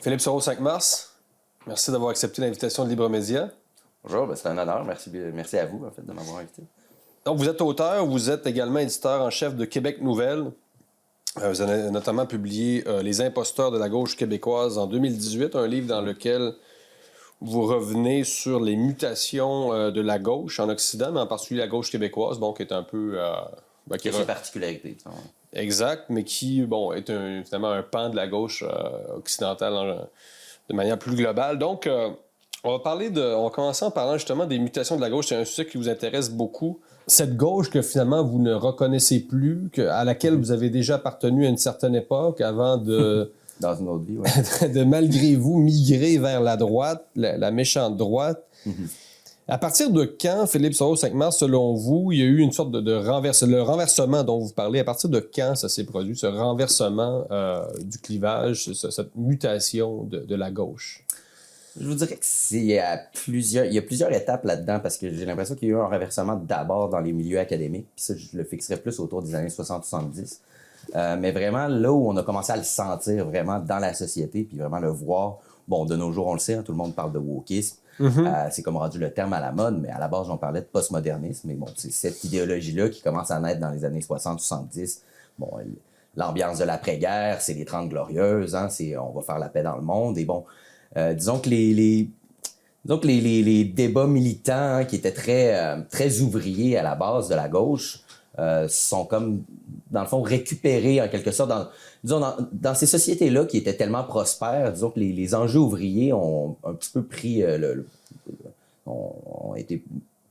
Philippe Soro, 5 mars, merci d'avoir accepté l'invitation de Libre Média. Bonjour, c'est un honneur. Merci à vous en fait, de m'avoir invité. Donc, vous êtes auteur, vous êtes également éditeur en chef de Québec Nouvelle. Vous avez notamment publié Les imposteurs de la gauche québécoise en 2018, un livre dans lequel vous revenez sur les mutations de la gauche en Occident, mais en particulier la gauche québécoise, qui est un peu... qui a ses particularités. Exact, mais qui, est finalement un pan de la gauche occidentale de manière plus globale. Donc, on va commencer en parlant justement des mutations de la gauche. C'est un sujet qui vous intéresse beaucoup. Cette gauche que finalement vous ne reconnaissez plus, à laquelle vous avez déjà appartenu à une certaine époque avant de... Dans une autre vie, oui. de malgré vous migrer vers la droite, la méchante droite. À partir de quand, Philippe Soro, 5 mars, selon vous, il y a eu une sorte de le renversement dont vous parlez, à partir de quand ça s'est produit, ce renversement du clivage, cette mutation de la gauche? Je vous dirais qu'il y a plusieurs étapes là-dedans, parce que j'ai l'impression qu'il y a eu un renversement d'abord dans les milieux académiques, puis ça, je le fixerais plus autour des années 60-70. Mais vraiment, là où on a commencé à le sentir vraiment dans la société, puis vraiment le voir, de nos jours, on le sait, tout le monde parle de wokisme. C'est comme rendu le terme à la mode, mais à la base, on parlait de postmodernisme. Mais c'est cette idéologie-là qui commence à naître dans les années 60-70. L'ambiance de l'après-guerre, c'est les 30 glorieuses, c'est on va faire la paix dans le monde. Et disons que les débats militants qui étaient très ouvriers à la base de la gauche sont comme, dans le fond, récupérés en quelque sorte dans ces sociétés-là qui étaient tellement prospères. Disons que les enjeux ouvriers ont un petit peu pris ont été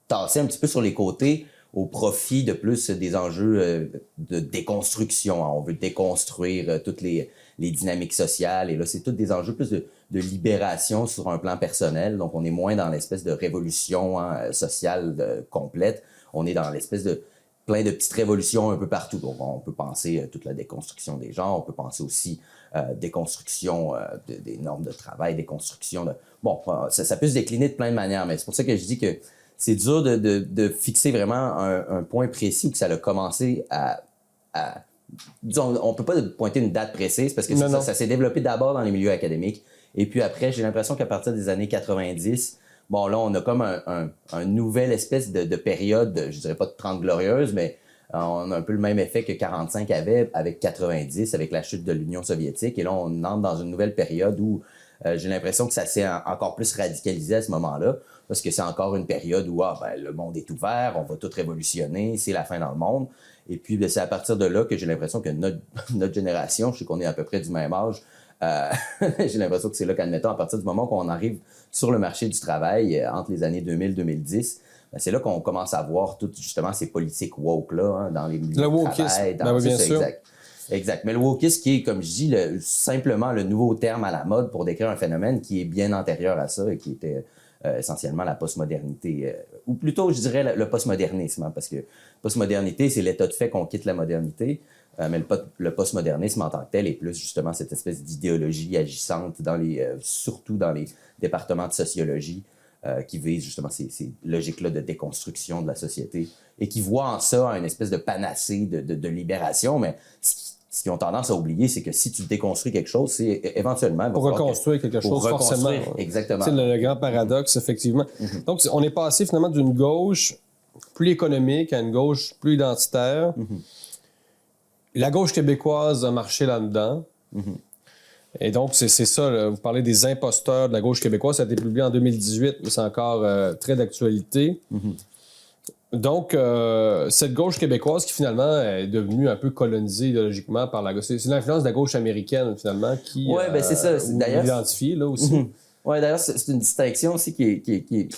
tassés un petit peu sur les côtés au profit de plus des enjeux de déconstruction. On veut déconstruire toutes les dynamiques sociales. Et là, c'est tous des enjeux plus de libération sur un plan personnel. Donc, on est moins dans l'espèce de révolution sociale complète. On est dans l'espèce de plein de petites révolutions un peu partout. Donc, on peut penser toute la déconstruction des genres. On peut penser aussi déconstruction des normes de travail, déconstruction de... ça peut se décliner de plein de manières, mais c'est pour ça que je dis que c'est dur de fixer vraiment un point précis où que ça a commencé à disons, on peut pas pointer une date précise parce que ça s'est développé d'abord dans les milieux académiques. Et puis après, j'ai l'impression qu'à partir des années 90, là, on a comme un nouvel espèce de période, je dirais pas de 30 glorieuses, mais on a un peu le même effet que 45 avait avec 90, avec la chute de l'Union soviétique. Et là, on entre dans une nouvelle période où j'ai l'impression que ça s'est encore plus radicalisé à ce moment-là, parce que c'est encore une période où le monde est ouvert, on va tout révolutionner, c'est la fin dans le monde. Et puis, c'est à partir de là que j'ai l'impression que notre génération, je sais qu'on est à peu près du même âge, j'ai l'impression que c'est là qu'admettons, à partir du moment qu'on arrive sur le marché du travail, entre les années 2000-2010, c'est là qu'on commence à voir toutes justement ces politiques woke-là dans les milieux de travail. Bien sûr. Exact. Mais le wokisme qui est, comme je dis, simplement le nouveau terme à la mode pour décrire un phénomène qui est bien antérieur à ça et qui était essentiellement la postmodernité, ou plutôt, je dirais, le postmodernisme, parce que postmodernité, c'est l'état de fait qu'on quitte la modernité, mais le postmodernisme en tant que tel est plus justement cette espèce d'idéologie agissante surtout dans les départements de sociologie qui vise justement ces logiques-là de déconstruction de la société et qui voient en ça une espèce de panacée de libération, mais ce qu'ils ont tendance à oublier, c'est que si tu déconstruis quelque chose, c'est éventuellement... Pour reconstruire quelque chose, forcément. Exactement. C'est le grand paradoxe, effectivement. Donc, on est passé finalement d'une gauche plus économique à une gauche plus identitaire. La gauche québécoise a marché là-dedans. Et donc, c'est ça, là, vous parlez des imposteurs de la gauche québécoise, ça a été publié en 2018, mais c'est encore très d'actualité. Donc, cette gauche québécoise qui finalement est devenue un peu colonisée idéologiquement par la gauche. C'est l'influence de la gauche américaine finalement qui c'est ça. D'ailleurs, identifiée là aussi. Oui, d'ailleurs, c'est une distinction aussi qui est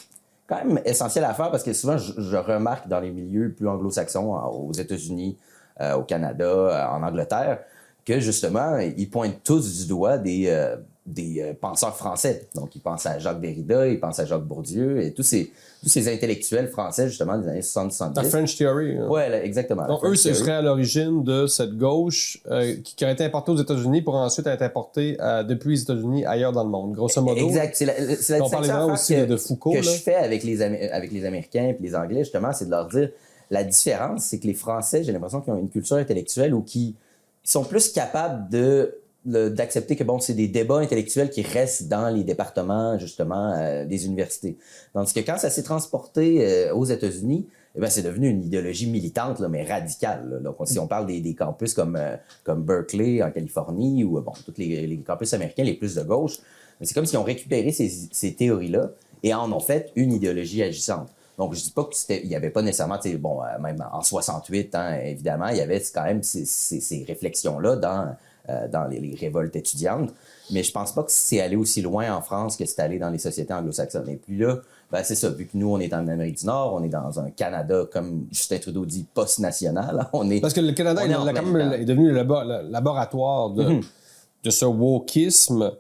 quand même essentielle à faire parce que souvent, je remarque dans les milieux plus anglo-saxons, aux États-Unis, au Canada, en Angleterre, que justement, ils pointent tous du doigt des penseurs français. Donc, ils pensent à Jacques Derrida, ils pensent à Jacques Bourdieu et tous ces intellectuels français, justement, des années 70. La French Theory. Oui, exactement. Donc, eux, ce serait à l'origine de cette gauche qui a été importée aux États-Unis pour ensuite être importée depuis les États-Unis ailleurs dans le monde, grosso modo. Exact. C'est la distinction aussi de Foucault, que je fais avec les Américains et les Anglais, justement, c'est de leur dire la différence, c'est que les Français, j'ai l'impression qu'ils ont une culture intellectuelle ou qui sont plus capables de d'accepter que bon, c'est des débats intellectuels qui restent dans les départements, justement, des universités. Tandis que quand ça s'est transporté aux États-Unis, eh bien, c'est devenu une idéologie militante, là, mais radicale. Là. Donc, si on parle des campus comme Berkeley en Californie ou bon, tous les campus américains les plus de gauche, c'est comme s'ils ont récupéré ces théories-là et en ont fait une idéologie agissante. Donc, je dis pas qu'il n'y avait pas nécessairement, bon, même en 68, hein, évidemment, il y avait quand même ces réflexions-là dans les révoltes étudiantes. Mais je pense pas que c'est allé aussi loin en France que c'est allé dans les sociétés anglo-saxonnes. Et puis là, ben c'est ça, vu que nous, on est en Amérique du Nord, on est dans un Canada, comme Justin Trudeau dit, post-national. Parce que le Canada est devenu le laboratoire de ce wokisme.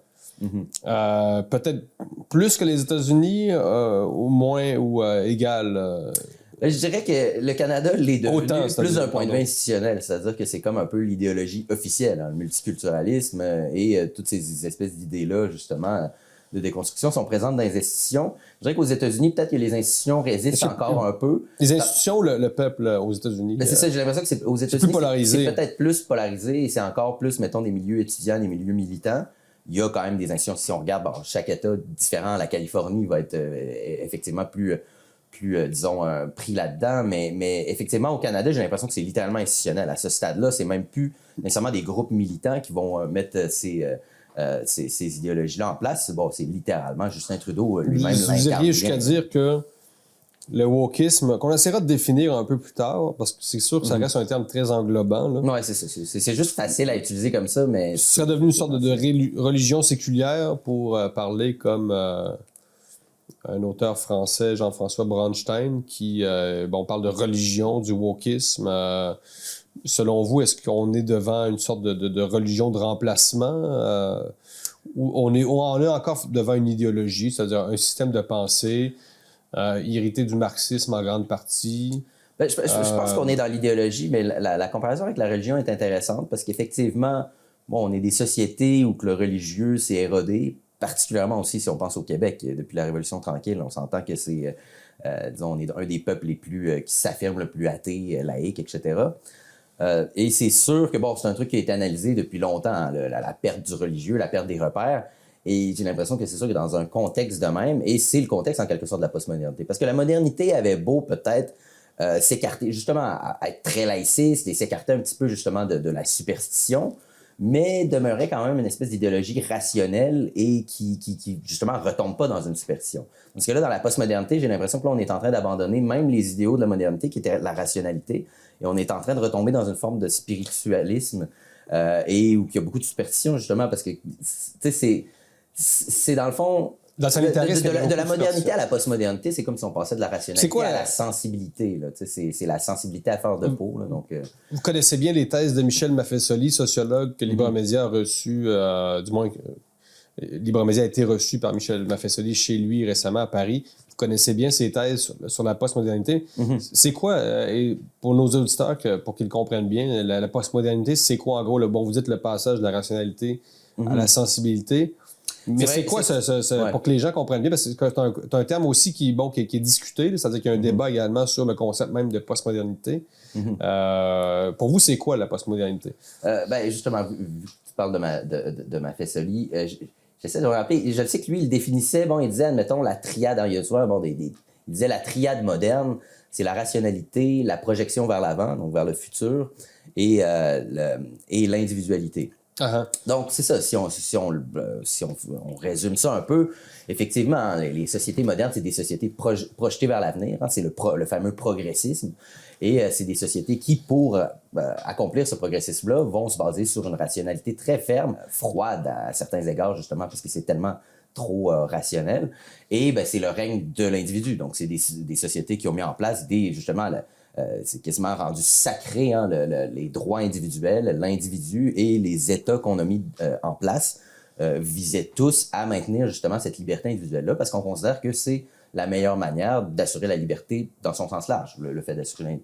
Peut-être plus que les États-Unis, ou moins, ou égal. Je dirais que le Canada l'est devenu plus d'un point de vue institutionnel, c'est-à-dire que c'est comme un peu l'idéologie officielle, hein, le multiculturalisme et toutes ces espèces d'idées-là, justement, de déconstruction sont présentes dans les institutions. Je dirais qu'aux États-Unis, peut-être que les institutions résistent encore un peu. Les institutions, le peuple aux États-Unis. C'est ça, j'ai l'impression que aux États-Unis, c'est peut-être plus polarisé et c'est encore plus, mettons, des milieux étudiants, des milieux militants. Il y a quand même des institutions, si on regarde, bon, chaque État différent, la Californie va être effectivement plus disons, pris là-dedans, mais effectivement, au Canada, j'ai l'impression que c'est littéralement institutionnel. À ce stade-là, c'est même plus nécessairement des groupes militants qui vont mettre ces idéologies-là en place. Bon, c'est littéralement Justin Trudeau lui-même l'incarne. Vous iriez jusqu'à dire que le wokisme, qu'on essaiera de définir un peu plus tard, parce que c'est sûr que ça reste un terme très englobant. Oui, c'est ça. C'est juste facile à utiliser comme ça, mais... Ce serait devenu une sorte de religion séculière pour parler comme un auteur français, Jean-François Bronstein, qui parle de religion, du wokisme. Selon vous, est-ce qu'on est devant une sorte de religion de remplacement ou on est encore devant une idéologie, c'est-à-dire un système de pensée hérité du marxisme en grande partie? Ben, je pense qu'on est dans l'idéologie, mais la comparaison avec la religion est intéressante parce qu'effectivement, bon, on est des sociétés où que le religieux s'est érodé, particulièrement aussi si on pense au Québec. Depuis la Révolution tranquille, on s'entend que c'est, disons, on est un des peuples les plus qui s'affirment le plus athée, laïque, etc. Et c'est sûr que bon, c'est un truc qui a été analysé depuis longtemps, hein, la perte du religieux, la perte des repères. Et j'ai l'impression que c'est sûr que dans un contexte de même, et c'est le contexte en quelque sorte de la postmodernité. Parce que la modernité avait beau peut-être s'écarter, justement, à être très laïciste et s'écarter un petit peu justement de la superstition, mais demeurait quand même une espèce d'idéologie rationnelle et qui justement retombe pas dans une superstition. Parce que là, dans la postmodernité, j'ai l'impression que là, on est en train d'abandonner même les idéaux de la modernité qui étaient la rationalité, et on est en train de retomber dans une forme de spiritualisme et où il y a beaucoup de superstition justement parce que, tu sais, c'est dans le fond... De la modernité à la postmodernité, c'est comme si on passait de la rationalité à la sensibilité. Là. C'est la sensibilité à fleur de peau. Là, donc, Vous connaissez bien les thèses de Michel Maffesoli, sociologue que Libre Média a reçu, du moins, Libre Média a été reçu par Michel Maffesoli chez lui récemment à Paris. Vous connaissez bien ses thèses sur la postmodernité. C'est quoi, et pour nos auditeurs, pour qu'ils comprennent bien, la postmodernité, c'est quoi en gros? Vous dites le passage de la rationalité à la sensibilité. Mais c'est quoi pour que les gens comprennent bien? Parce que c'est un terme aussi qui est discuté, c'est-à-dire qu'il y a un débat également sur le concept même de postmodernité. Pour vous, c'est quoi la postmodernité? Ben justement, vu que tu parles de Maffesoli, j'essaie de me rappeler, je sais que lui, il définissait, il disait, admettons, la triade, il disait la triade moderne, c'est la rationalité, la projection vers l'avant, donc vers le futur, et l'individualité. Donc, c'est ça. Si on résume ça un peu, effectivement, les sociétés modernes, c'est des sociétés projetées vers l'avenir. Hein, c'est le fameux progressisme. Et c'est des sociétés qui, pour accomplir ce progressisme-là, vont se baser sur une rationalité très ferme, froide à certains égards, justement, parce que c'est tellement trop rationnel. Et c'est le règne de l'individu. Donc, c'est des sociétés qui ont mis en place justement... c'est quasiment rendu sacré, hein, les droits individuels, l'individu et les États qu'on a mis en place visaient tous à maintenir justement cette liberté individuelle-là parce qu'on considère que c'est la meilleure manière d'assurer la liberté dans son sens large, le fait d'assurer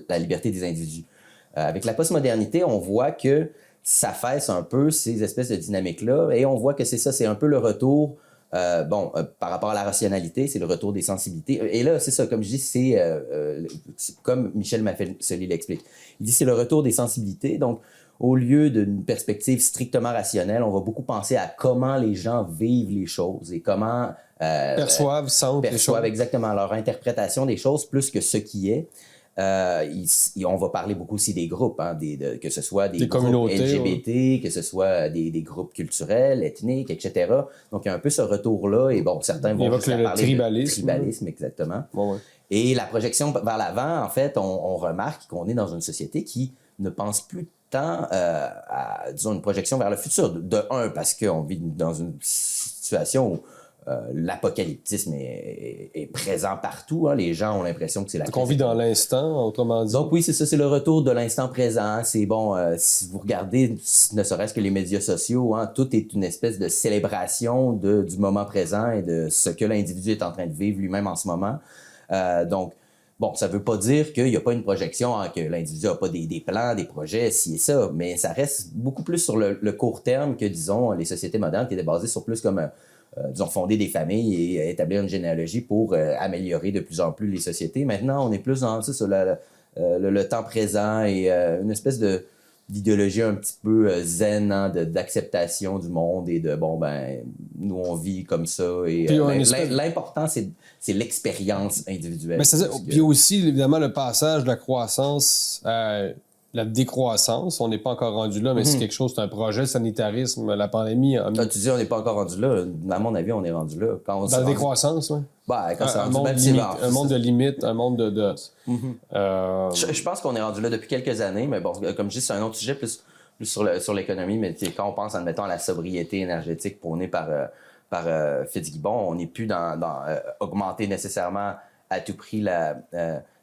la liberté des individus. Avec la postmodernité, on voit que ça fesse un peu ces espèces de dynamiques-là et on voit que c'est ça, c'est un peu le retour... par rapport à la rationalité, c'est le retour des sensibilités. Et là, c'est ça, comme je dis, c'est comme Michel Maffesoli l'explique. Il dit c'est le retour des sensibilités. Donc, au lieu d'une perspective strictement rationnelle, on va beaucoup penser à comment les gens vivent les choses et comment sentent les choses. Exactement leur interprétation des choses plus que ce qui est. On va parler beaucoup aussi des groupes, hein, que ce soit des groupes LGBT, que ce soit des groupes culturels, ethniques, etc. Donc, il y a un peu ce retour-là. Et bon, certains vont jusqu'à parler de tribalisme, exactement. Ouais. Et la projection vers l'avant, en fait, on remarque qu'on est dans une société qui ne pense plus tant à, disons, une projection vers le futur. De un, parce qu'on vit dans une situation où l'apocalyptisme est présent partout. Hein. Les gens ont l'impression que c'est la crise. On vit dans l'instant, autrement dit. Donc oui, c'est ça, c'est le retour de l'instant présent. C'est bon, si vous regardez, ne serait-ce que les médias sociaux, hein, tout est une espèce de célébration du moment présent et de ce que l'individu est en train de vivre lui-même en ce moment. Donc, bon, ça veut pas dire qu'il n'y a pas une projection, hein, que l'individu n'a pas des plans, des projets, ci et ça, mais ça reste beaucoup plus sur le court terme que, disons, les sociétés modernes qui étaient basées sur plus comme... disons, fonder des familles et établir une généalogie pour améliorer de plus en plus les sociétés. Maintenant, on est plus dans sur le temps présent et une espèce d'idéologie un petit peu zen, hein, d'acceptation du monde et de, bon, ben, nous, on vit comme ça. Et l'important, c'est l'expérience individuelle. Mais puis aussi, évidemment, le passage de la croissance à la décroissance, on n'est pas encore rendu là, mais c'est quelque chose, c'est un projet sanitarisme. La pandémie a mis... tu dis on n'est pas encore rendu là. À mon avis, on est rendu là. Dans la décroissance, oui. Ben, quand un monde de limites, un monde de... Je pense qu'on est rendu là depuis quelques années, mais bon, comme je dis, c'est un autre sujet plus sur l'économie, mais quand on pense, admettons, à la sobriété énergétique prônée par Fitzgibbon, on n'est plus dans augmenter nécessairement à tout prix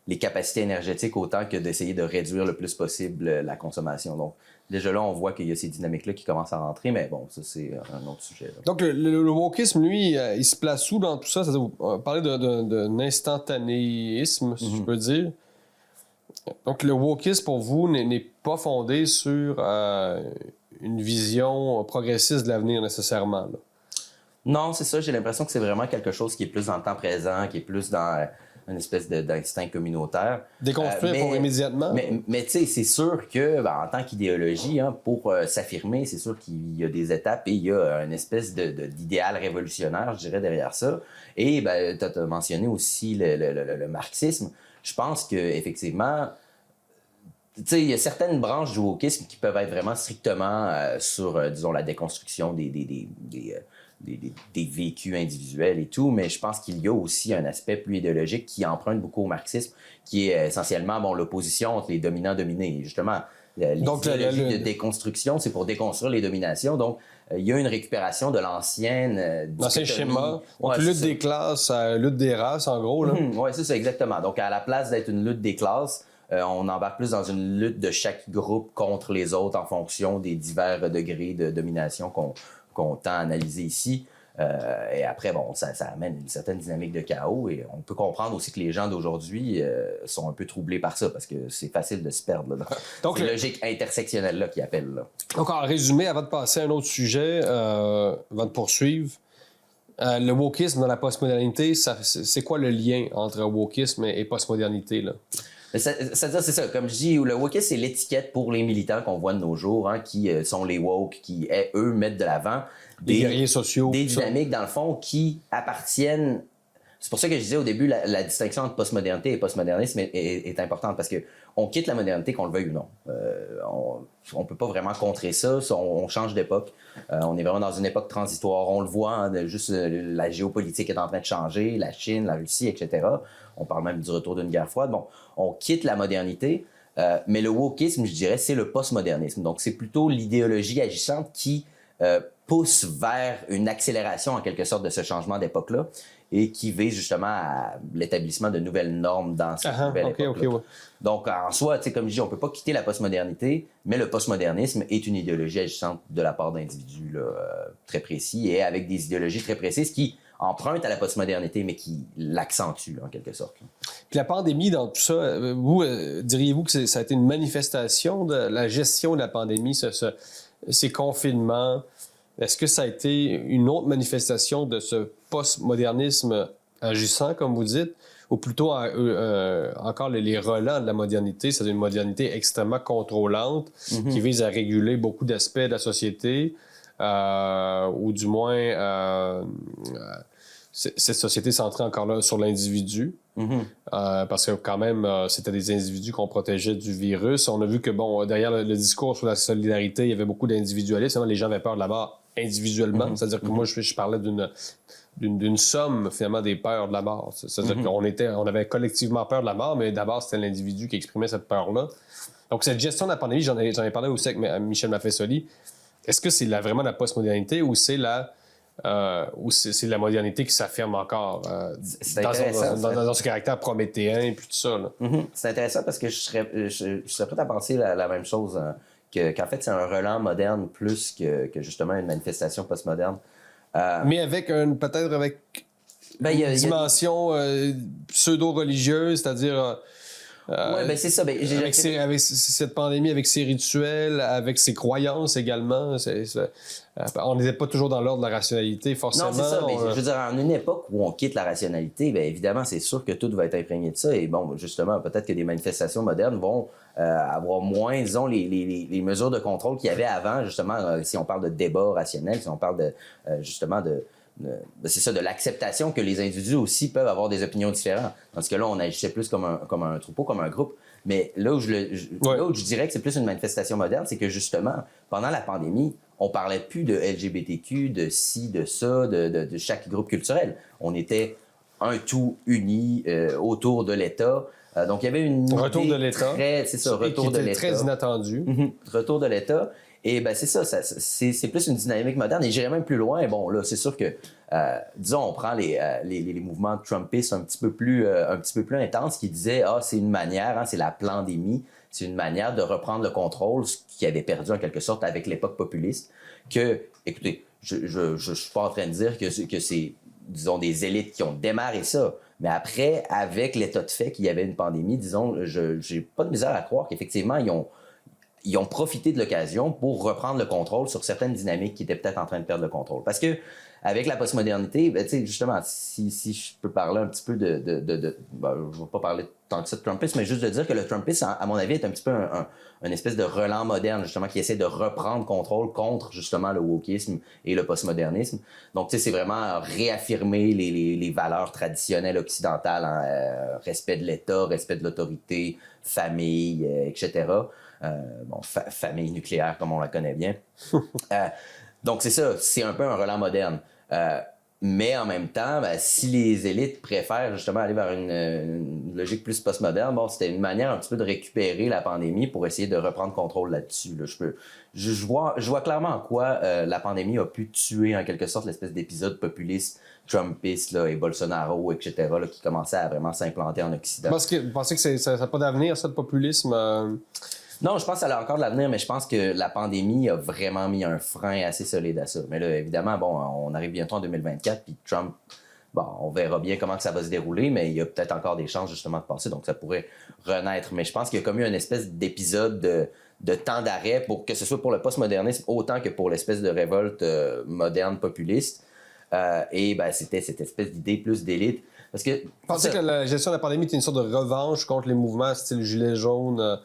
les capacités énergétiques autant que d'essayer de réduire le plus possible la consommation. Donc, déjà là, on voit qu'il y a ces dynamiques-là qui commencent à rentrer, mais bon, ça, c'est un autre sujet. Là. Donc, le wokisme, lui, il se place où dans tout ça? C'est-à-dire, vous parlez d'un instantanéisme, si je peux dire. Donc, le wokisme, pour vous, n'est pas fondé sur une vision progressiste de l'avenir, nécessairement. Là. Non, c'est ça. J'ai l'impression que c'est vraiment quelque chose qui est plus dans le temps présent, qui est plus dans... une espèce d'instinct communautaire. Déconstruire pour immédiatement. Mais tu sais, c'est sûr que, en tant qu'idéologie, hein, pour s'affirmer, c'est sûr qu'il y a des étapes et il y a une espèce d'idéal révolutionnaire, je dirais, derrière ça. Et tu as mentionné aussi le marxisme. Je pense qu'effectivement, tu sais, il y a certaines branches du wokisme qui peuvent être vraiment strictement sur, disons, la déconstruction des vécus individuels et tout, mais je pense qu'il y a aussi un aspect plus idéologique qui emprunte beaucoup au marxisme, qui est essentiellement l'opposition entre les dominants-dominés. Justement, l'idéologie de déconstruction, c'est pour déconstruire les dominations. Donc, il y a une récupération de l'ancien schéma. Donc, lutte des classes, lutte des races, en gros. Oui, c'est ça, exactement. Donc, à la place d'être une lutte des classes, on embarque plus dans une lutte de chaque groupe contre les autres en fonction des divers degrés de domination qu'on tend à analyser ici. Et après, bon, ça amène une certaine dynamique de chaos et on peut comprendre aussi que les gens d'aujourd'hui sont un peu troublés par ça parce que c'est facile de se perdre. Là, donc, c'est logique intersectionnelle-là qui appelle. Là. Donc, en résumé, avant de passer à un autre sujet, avant de poursuivre, le wokisme dans la postmodernité, c'est quoi le lien entre wokisme et postmodernité, là? C'est-à-dire, c'est ça. Comme je dis, le wokisme, c'est l'étiquette pour les militants qu'on voit de nos jours, hein, qui sont les woke, qui, eux, mettent de l'avant des guerriers sociaux, des dynamiques, dans le fond, qui appartiennent... C'est pour ça que je disais au début, la distinction entre postmodernité et postmodernisme est importante, parce que on quitte la modernité, qu'on le veuille ou non. On peut pas vraiment contrer ça. On change d'époque. On est vraiment dans une époque transitoire. On le voit, hein, juste la géopolitique est en train de changer, la Chine, la Russie, etc. On parle même du retour d'une guerre froide. Bon, on quitte la modernité, mais le wokisme, je dirais, c'est le postmodernisme. Donc, c'est plutôt l'idéologie agissante qui pousse vers une accélération, en quelque sorte, de ce changement d'époque-là et qui vise justement à l'établissement de nouvelles normes dans cette nouvelle époque. Ouais. Donc, en soi, comme je dis, on ne peut pas quitter la postmodernité, mais le postmodernisme est une idéologie agissante de la part d'individus très précis et avec des idéologies très précises qui empruntent à la postmodernité, mais qui l'accentuent, en quelque sorte. Puis la pandémie, dans tout ça, vous, diriez-vous que ça a été une manifestation de la gestion de la pandémie, ces confinements? Est-ce que ça a été une autre manifestation de ce postmodernisme agissant, comme vous dites, ou plutôt encore les relents de la modernité, c'est une modernité extrêmement contrôlante qui vise à réguler beaucoup d'aspects de la société, ou du moins cette société centrée encore là sur l'individu. Parce que quand même, c'était des individus qu'on protégeait du virus. On a vu que, bon, derrière le discours sur la solidarité, il y avait beaucoup d'individualisme. Les gens avaient peur de la mort individuellement. C'est-à-dire que moi, je parlais d'une somme, finalement, des peurs de la mort. C'est-à-dire qu'on avait collectivement peur de la mort, mais d'abord, c'était l'individu qui exprimait cette peur-là. Donc, cette gestion de la pandémie, j'en ai parlé aussi avec Michel Maffesoli. Est-ce que c'est vraiment la postmodernité ou c'est la modernité qui s'affirme encore dans son caractère prométhéen et puis tout ça? Là. C'est intéressant parce que je serais prêt à penser la même chose, hein, qu'en fait, c'est un relent moderne plus que justement une manifestation postmoderne. Mais peut-être avec une dimension pseudo-religieuse, c'est-à-dire... oui, c'est ça. Avec cette pandémie, avec ses rituels, avec ses croyances également, on n'était pas toujours dans l'ordre de la rationalité, forcément. Non, c'est ça. Je veux dire, en une époque où on quitte la rationalité, bien évidemment, c'est sûr que tout va être imprégné de ça. Et bon, justement, peut-être que des manifestations modernes vont avoir moins, disons, les mesures de contrôle qu'il y avait avant, justement, si on parle de débat rationnel, si on parle justement c'est ça, de l'acceptation que les individus aussi peuvent avoir des opinions différentes. Parce que là, on agissait plus comme un troupeau, comme un groupe. Mais là où je dirais que c'est plus une manifestation moderne, c'est que justement, pendant la pandémie, on parlait plus de LGBTQ, de ci, de ça, de chaque groupe culturel. On était un tout uni autour de l'État. Donc, il y avait une retour de l'État. C'est ça, retour de l'État. Très inattendu. Retour de l'État. Et ben c'est ça, c'est plus une dynamique moderne. Et j'irais même plus loin. Bon, là, c'est sûr que, disons, on prend les mouvements trumpistes un petit peu plus intenses qui disaient, c'est une manière, hein, c'est la pandémie, c'est une manière de reprendre le contrôle, ce qui avait perdu en quelque sorte avec l'époque populiste. Que, écoutez, je suis pas en train de dire que c'est, disons, des élites qui ont démarré ça. Mais après, avec l'état de fait qu'il y avait une pandémie, disons, j'ai pas de misère à croire qu'effectivement, ils ont profité de l'occasion pour reprendre le contrôle sur certaines dynamiques qui étaient peut-être en train de perdre le contrôle. Parce que avec la postmodernité, ben, justement, si je peux parler un petit peu je ne vais pas parler tant que ça de Trumpisme, mais juste de dire que le Trumpisme, à mon avis, est un petit peu une espèce de relent moderne, justement, qui essaie de reprendre contrôle contre, justement, le wokisme et le postmodernisme. Donc, tu sais, c'est vraiment réaffirmer les valeurs traditionnelles occidentales, hein, respect de l'État, respect de l'autorité, famille, etc., famille nucléaire comme on la connaît bien. Donc c'est ça, c'est un peu un relent moderne. Mais en même temps, si les élites préfèrent justement aller vers une logique plus postmoderne, c'était une manière un petit peu de récupérer la pandémie pour essayer de reprendre contrôle là-dessus. Là. Je vois clairement en quoi la pandémie a pu tuer en quelque sorte l'espèce d'épisode populiste, Trumpiste là, et Bolsonaro, etc., là, qui commençait à vraiment s'implanter en Occident. Vous pensez que ça n'a pas d'avenir, ça, le populisme? Non, je pense que ça a encore de l'avenir, mais je pense que la pandémie a vraiment mis un frein assez solide à ça. Mais là, évidemment, on arrive bientôt en 2024, puis Trump, on verra bien comment que ça va se dérouler, mais il y a peut-être encore des chances justement de passer, donc ça pourrait renaître. Mais je pense qu'il y a comme eu une espèce d'épisode de temps d'arrêt, pour que ce soit pour le postmodernisme autant que pour l'espèce de révolte moderne populiste. Et c'était cette espèce d'idée plus d'élite. Parce que... Vous pensez que la gestion de la pandémie était une sorte de revanche contre les mouvements style gilet jaune,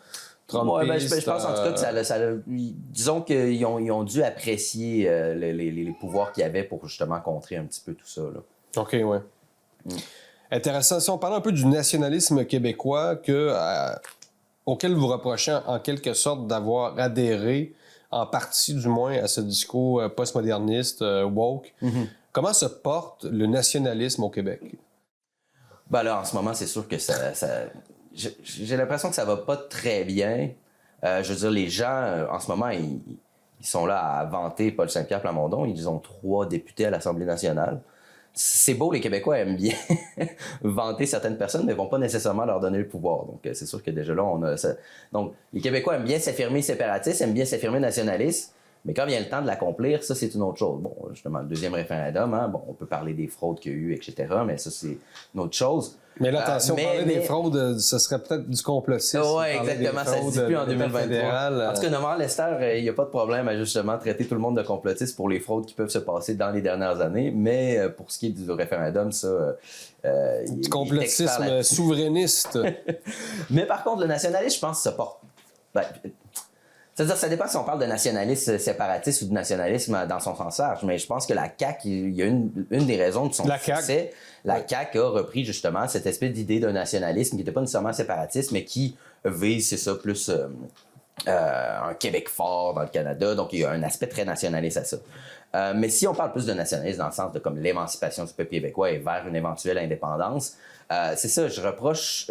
je pense en tout cas que disons qu'ils ont dû apprécier les pouvoirs qu'il y avait pour justement contrer un petit peu tout ça. Là. OK, ouais. Intéressant. Si on parle un peu du nationalisme québécois auquel vous reprochez en quelque sorte d'avoir adhéré en partie du moins à ce discours postmoderniste, woke, comment se porte le nationalisme au Québec? Ben là, en ce moment, c'est sûr que j'ai l'impression que ça va pas très bien. Je veux dire, les gens, en ce moment, ils sont là à vanter Paul Saint-Pierre Plamondon. Ils ont 3 députés à l'Assemblée nationale. C'est beau, les Québécois aiment bien vanter certaines personnes, mais vont pas nécessairement leur donner le pouvoir. Donc, c'est sûr que déjà là, on a ça. Donc, les Québécois aiment bien s'affirmer séparatistes, aiment bien s'affirmer nationalistes, mais quand vient le temps de l'accomplir, ça, c'est une autre chose. Bon, justement, le deuxième référendum, hein, on peut parler des fraudes qu'il y a eu, etc., mais ça, c'est une autre chose. Mais là, attention, parler des fraudes, ce serait peut-être du complotisme. Oui, exactement, ça se dit plus en 2023. En tout cas, Normand Lester, il n'y a pas de problème à justement traiter tout le monde de complotiste pour les fraudes qui peuvent se passer dans les dernières années, mais pour ce qui est du référendum, ça... du complotisme souverainiste. Mais par contre, le nationalisme, je pense, se porte... C'est-à-dire, ça dépend si on parle de nationalisme séparatiste ou de nationalisme dans son sens large, mais je pense que la CAQ, il y a une des raisons de son succès. La CAQ a repris justement cette espèce d'idée d'un nationalisme qui n'était pas nécessairement séparatiste, mais qui vise, c'est ça, plus un Québec fort dans le Canada. Donc, il y a un aspect très nationaliste à ça. Mais si on parle plus de nationalisme dans le sens de comme l'émancipation du peuple québécois et vers une éventuelle indépendance, c'est ça, je reproche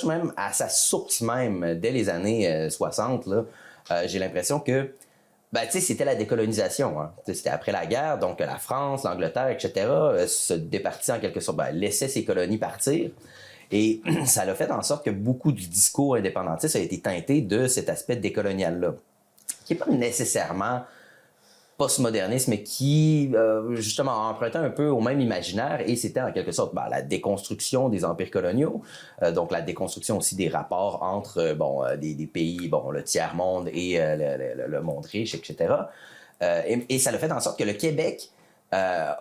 même à sa source même, dès les années 60, là, j'ai l'impression que c'était la décolonisation. Hein. C'était après la guerre, donc la France, l'Angleterre, etc. Se départit en quelque sorte, laissait ses colonies partir. Et ça l'a fait en sorte que beaucoup du discours indépendantiste a été teinté de cet aspect décolonial-là, qui n'est pas nécessairement postmoderniste, mais qui, justement, empruntait un peu au même imaginaire, et c'était en quelque sorte la déconstruction des empires coloniaux, donc la déconstruction aussi des rapports entre des pays, le tiers-monde et le monde riche, etc. Et ça l'a fait en sorte que le Québec est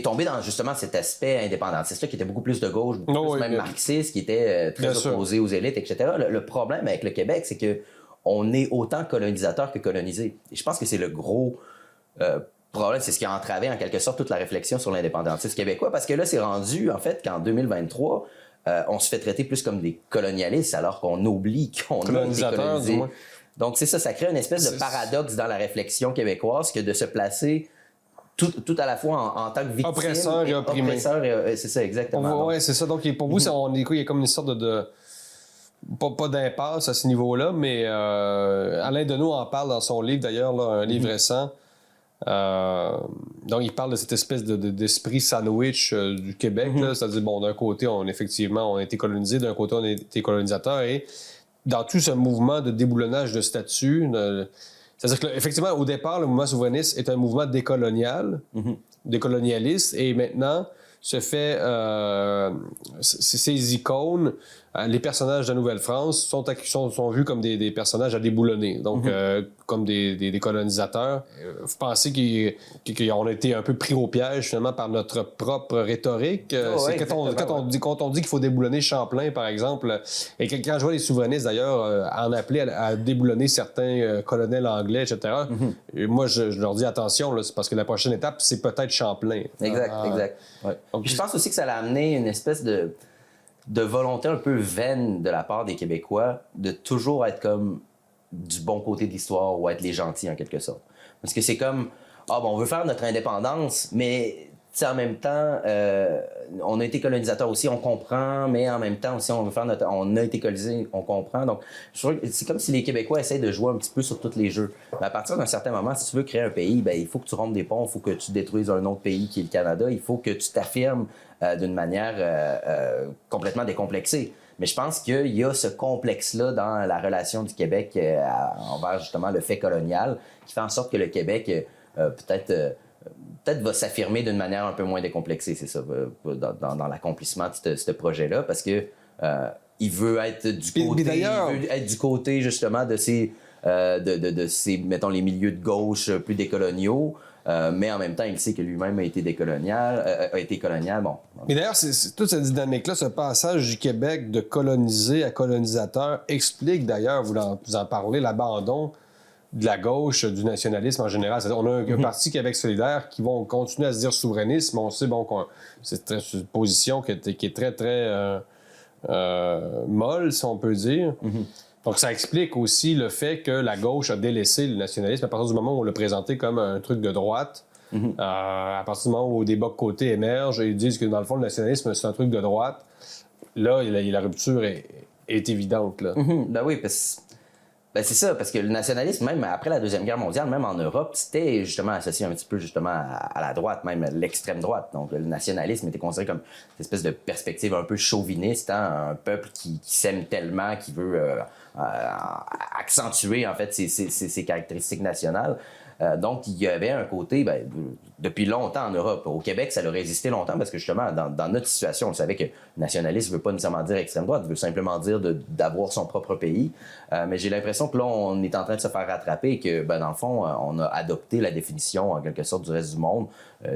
tombé dans justement cet aspect indépendantiste-là qui était beaucoup plus de gauche, beaucoup plus marxiste, qui était très opposé aux élites, etc. Le problème avec le Québec, c'est que on est autant colonisateur que colonisé. Et je pense que c'est le gros problème, c'est ce qui a entravé en quelque sorte toute la réflexion sur l'indépendantisme québécois, parce que là, c'est rendu, en fait, qu'en 2023, on se fait traiter plus comme des colonialistes, alors qu'on oublie qu'on a été colonisé. Donc, c'est ça, ça crée une espèce de paradoxe dans la réflexion québécoise que de se placer tout à la fois en tant que victime. Oppresseur et opprimé. C'est ça, exactement. Oui, c'est ça. Donc, pour vous, il y a comme une sorte de pas d'impasse à ce niveau-là, mais Alain Deneau en parle dans son livre, d'ailleurs, là, un livre récent. Donc, il parle de cette espèce d'esprit sandwich du Québec. C'est-à-dire, d'un côté, on a été colonisé, d'un côté, on a été colonisateur. Et dans tout ce mouvement de déboulonnage de statut, c'est-à-dire qu'effectivement, au départ, le mouvement souverainiste est un mouvement décolonial, décolonialiste, et maintenant se fait ces icônes, les personnages de la Nouvelle-France sont vus comme des personnages à déboulonner, donc comme des colonisateurs. Vous pensez qu'on a été un peu pris au piège finalement par notre propre rhétorique? C'est quand on dit qu'il faut déboulonner Champlain, par exemple, et quand je vois les souverainistes d'ailleurs en appeler à déboulonner certains colonels anglais, etc., moi je leur dis attention, là, c'est parce que la prochaine étape, c'est peut-être Champlain. Exact. Ouais. Donc, je pense aussi que ça a amené une espèce de volonté un peu vaine de la part des Québécois de toujours être comme du bon côté de l'histoire ou être les gentils en quelque sorte. Parce que c'est comme, on veut faire notre indépendance, mais en même temps, on a été colonisateur aussi, on comprend, mais en même temps aussi, on a été colonisé, on comprend. Donc, je trouve que c'est comme si les Québécois essayent de jouer un petit peu sur tous les jeux. Mais à partir d'un certain moment, si tu veux créer un pays, il faut que tu rompes des ponts, il faut que tu détruises un autre pays qui est le Canada, il faut que tu t'affirmes d'une manière complètement décomplexée. Mais je pense qu'il y a ce complexe-là dans la relation du Québec envers justement le fait colonial qui fait en sorte que le Québec peut-être va s'affirmer d'une manière un peu moins décomplexée, c'est ça, dans l'accomplissement de ce projet-là, parce que il veut être du côté justement de ces mettons, les milieux de gauche plus décoloniaux, mais en même temps, il sait que lui-même a été colonial. Bon. Mais d'ailleurs, c'est toute cette dynamique-là, ce passage du Québec de colonisé à colonisateur, explique d'ailleurs, vous en parlez, l'abandon de la gauche, du nationalisme en général. C'est-à-dire, on a un parti Québec solidaire qui vont continuer à se dire souverainiste, mais on sait c'est une position qui est très, très molle, si on peut dire. Donc, ça explique aussi le fait que la gauche a délaissé le nationalisme à partir du moment où on l'a présenté comme un truc de droite. À partir du moment où des bas de côté émergent et ils disent que, dans le fond, le nationalisme, c'est un truc de droite, là, la rupture est évidente. Là. Oui, c'est ça, parce que le nationalisme, même après la Deuxième Guerre mondiale, même en Europe, c'était justement associé un petit peu justement à la droite, même l'extrême droite. Donc, le nationalisme était considéré comme une espèce de perspective un peu chauviniste, un peuple qui s'aime tellement, qui veut accentuer en fait ses caractéristiques nationales. Donc, il y avait un côté, depuis longtemps en Europe. Au Québec, ça a résisté longtemps parce que justement, dans notre situation, on savait que nationaliste ne veut pas nécessairement dire extrême droite, veut simplement dire d'avoir son propre pays. Mais j'ai l'impression que là, on est en train de se faire rattraper et que, dans le fond, on a adopté la définition, en quelque sorte, du reste du monde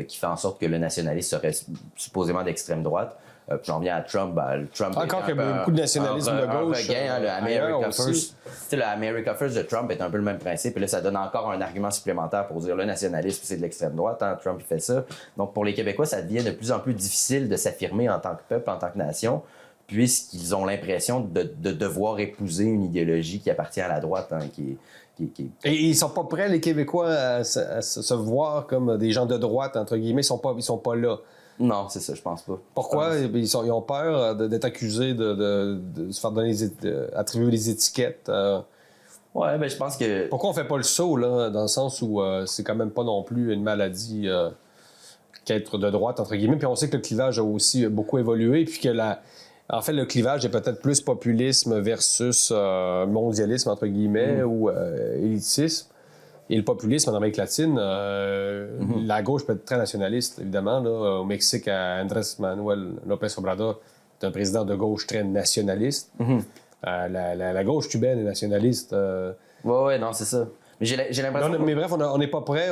qui fait en sorte que le nationaliste serait supposément d'extrême droite. Puis j'en viens à Trump. Trump encore qu'il y a beaucoup de nationalisme de gauche. Regain, le America First. Le America First de Trump est un peu le même principe. Et là, ça donne encore un argument supplémentaire pour dire le nationalisme, c'est de l'extrême droite. Hein, Trump, il fait ça. Donc, pour les Québécois, ça devient de plus en plus difficile de s'affirmer en tant que peuple, en tant que nation, puisqu'ils ont l'impression de devoir épouser une idéologie qui appartient à la droite, hein, Et ils sont pas prêts, les Québécois, à se voir comme des gens de droite, entre guillemets. Ils sont pas là. Non, c'est ça, je pense pas. Pourquoi? Ils ont peur d'être accusés de se faire attribuer des étiquettes. Ouais, je pense que... Pourquoi on fait pas le saut, là, dans le sens où c'est quand même pas non plus une maladie qu'être de droite, entre guillemets. Puis on sait que le clivage a aussi beaucoup évolué, puis que en fait, le clivage est peut-être plus populisme versus mondialisme, entre guillemets, ou élitisme. Et le populisme en Amérique latine, la gauche peut être très nationaliste, évidemment. Là. Au Mexique, Andrés Manuel López Obrador est un président de gauche très nationaliste. La gauche cubaine est nationaliste. Ouais, non, c'est ça. Mais j'ai l'impression... Mais bref, on n'est pas prêt.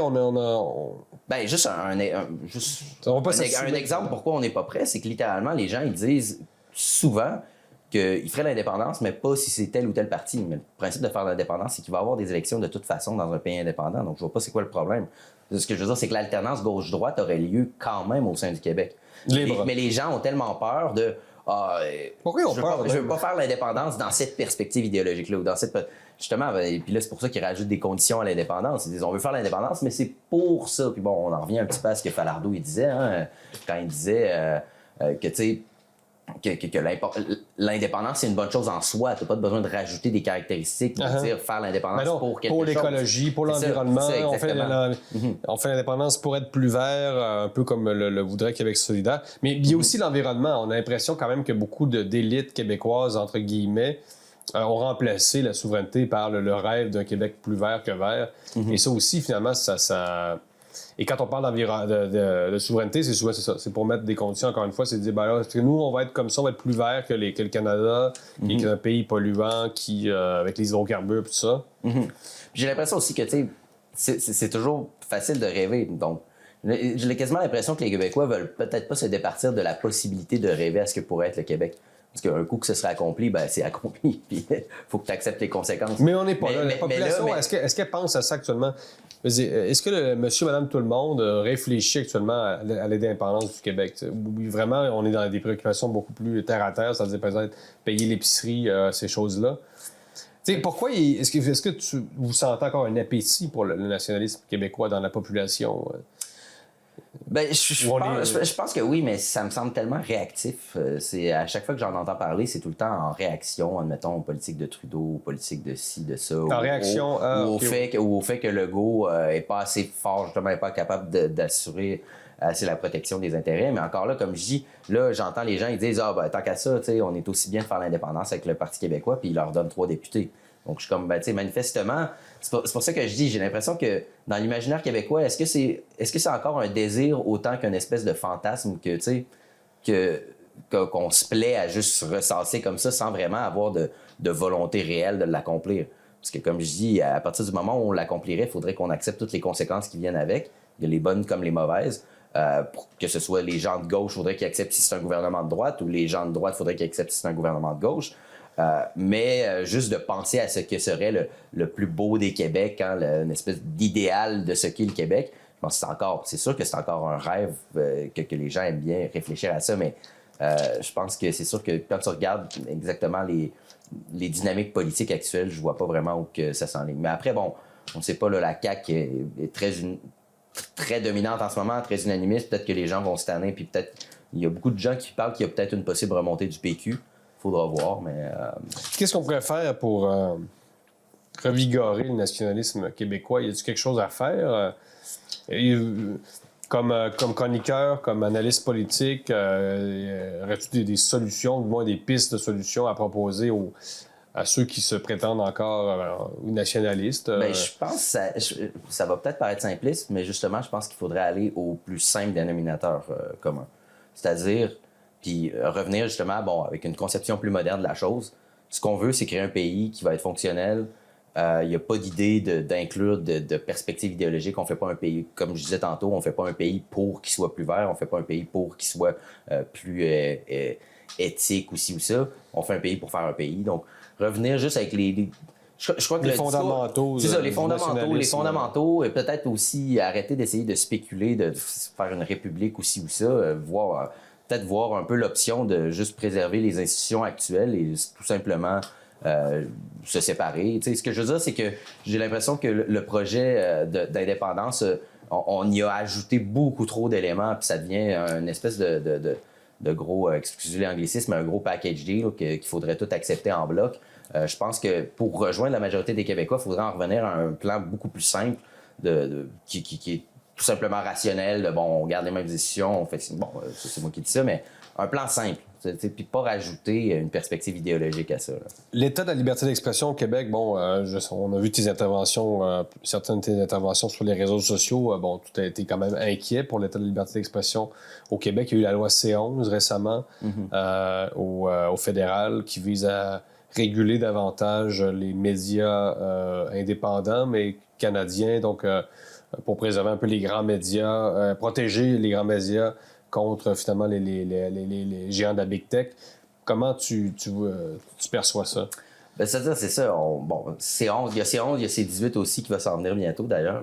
Juste un exemple pourquoi on n'est pas prêt, c'est que littéralement, les gens, ils disent souvent qu'ils feraient l'indépendance, mais pas si c'est tel ou tel parti. Mais le principe de faire l'indépendance, c'est qu'il va y avoir des élections de toute façon dans un pays indépendant. Donc, je vois pas c'est quoi le problème. Ce que je veux dire, c'est que l'alternance gauche-droite aurait lieu quand même au sein du Québec. Mais les gens ont tellement peur de... Pourquoi ils ont peur? Je veux pas faire l'indépendance dans cette perspective idéologique-là ou dans cette... Justement, et puis là, c'est pour ça qu'ils rajoutent des conditions à l'indépendance. Ils disent, on veut faire l'indépendance, mais c'est pour ça. Puis bon, on en revient un petit peu à ce que Falardeau il disait, hein, quand il disait que, tu sais, que l'indépendance, c'est une bonne chose en soi. Tu n'as pas besoin de rajouter des caractéristiques pour dire faire l'indépendance pour quelque chose. Pour l'écologie, pour l'environnement. On fait l'indépendance pour être plus vert, un peu comme le voudrait Québec solidaire. Mais il y a aussi l'environnement. On a l'impression quand même que beaucoup d'élites québécoises, entre guillemets, ont remplacé la souveraineté par le rêve d'un Québec plus vert que vert. Et ça aussi, finalement, ça... Et quand on parle de souveraineté, c'est souvent ça. C'est pour mettre des conditions, encore une fois, c'est de dire, parce que nous, on va être comme ça, on va être plus vert que le Canada, qui est un pays polluant, avec les hydrocarbures et tout ça. J'ai l'impression aussi que, tu sais, c'est toujours facile de rêver. Donc, j'ai quasiment l'impression que les Québécois veulent peut-être pas se départir de la possibilité de rêver à ce que pourrait être le Québec. Parce qu'un coup que ce serait accompli, c'est accompli. Puis il faut que tu acceptes les conséquences. Mais on n'est pas là. La population, est-ce qu'elle pense à ça actuellement? Est-ce que monsieur, madame, tout le monde réfléchit actuellement à l'indépendance du Québec? Ou vraiment, on est dans des préoccupations beaucoup plus terre-à-terre, c'est-à-dire peut-être payer l'épicerie, ces choses-là? T'sais, pourquoi est-ce que vous sentez encore un appétit pour le nationalisme québécois dans la population? Je pense que oui, mais ça me semble tellement réactif. C'est à chaque fois que j'en entends parler, c'est tout le temps en réaction, admettons, aux politiques de Trudeau, aux politiques de ci, de ça. En réaction au fait que Legault est pas assez fort, justement, n'est pas capable d'assurer assez la protection des intérêts. Mais encore là, comme je dis, là, j'entends les gens, ils disent, tant qu'à ça, on est aussi bien de faire l'indépendance avec le Parti québécois, puis ils leur donnent 3 députés. Donc, je suis comme, manifestement, c'est pour ça que je dis, j'ai l'impression que dans l'imaginaire québécois, est-ce que c'est encore un désir autant qu'une espèce de fantasme qu'on se plaît à juste ressasser comme ça sans vraiment avoir de volonté réelle de l'accomplir? Parce que, comme je dis, à partir du moment où on l'accomplirait, il faudrait qu'on accepte toutes les conséquences qui viennent avec, les bonnes comme les mauvaises. Pour que ce soit les gens de gauche, il faudrait qu'ils acceptent si c'est un gouvernement de droite, ou les gens de droite, il faudrait qu'ils acceptent si c'est un gouvernement de gauche. Mais juste de penser à ce que serait le plus beau des Québec, hein, une espèce d'idéal de ce qu'est le Québec, je pense que c'est sûr que c'est encore un rêve que les gens aiment bien réfléchir à ça, mais je pense que c'est sûr que quand tu regardes exactement les dynamiques politiques actuelles, je vois pas vraiment où que ça s'enligne. Mais après, bon, on sait pas, là, la CAQ est très dominante en ce moment, très unanimiste, peut-être que les gens vont se tanner, puis peut-être, il y a beaucoup de gens qui parlent qu'il y a peut-être une possible remontée du PQ. Faudra voir, mais... Qu'est-ce qu'on pourrait faire pour revigorer le nationalisme québécois? Y a-t-il quelque chose à faire? Comme chroniqueur, comme analyste politique, aurais-tu des solutions, du moins des pistes de solutions à proposer à ceux qui se prétendent encore nationalistes? Ben, je pense que ça va peut-être paraître simpliste, mais justement, je pense qu'il faudrait aller au plus simple dénominateur commun. C'est-à-dire, puis revenir justement, bon, avec une conception plus moderne de la chose. Ce qu'on veut, c'est créer un pays qui va être fonctionnel. Il n'y a pas d'idée d'inclure de perspective idéologique. On ne fait pas un pays, comme je disais tantôt, on ne fait pas un pays pour qu'il soit plus vert, on ne fait pas un pays pour qu'il soit plus éthique ou ci ou ça. On fait un pays pour faire un pays. Donc, revenir juste avec je crois que les fondamentaux. C'est ça, les fondamentaux, et peut-être aussi arrêter d'essayer de spéculer, de faire une république ou ci ou ça, peut-être voir un peu l'option de juste préserver les institutions actuelles et tout simplement se séparer. Tu sais, ce que je veux dire, c'est que j'ai l'impression que le projet d'indépendance, on y a ajouté beaucoup trop d'éléments, puis ça devient une espèce de gros, excusez l'anglicisme, un gros package deal qu'il faudrait tout accepter en bloc. Je pense que pour rejoindre la majorité des Québécois, il faudrait en revenir à un plan beaucoup plus simple qui est tout simplement rationnel. Bon, on garde les mêmes décisions, on fait... Bon, c'est moi qui dis ça, mais un plan simple. Puis pas rajouter une perspective idéologique à ça. Là. L'état de la liberté d'expression au Québec, bon, on a vu tes interventions, certaines de tes interventions sur les réseaux sociaux. Bon, tu as été quand même inquiet pour l'état de la liberté d'expression au Québec. Il y a eu la loi C11 récemment au fédéral qui vise à réguler davantage les médias indépendants, mais canadiens, donc pour préserver un peu les grands médias, protéger les grands médias contre finalement les géants de la Big Tech. Comment tu perçois ça? Ben, c'est-à-dire, c'est ça. C11, il y a C11, il y a C18 aussi qui va s'en venir bientôt d'ailleurs.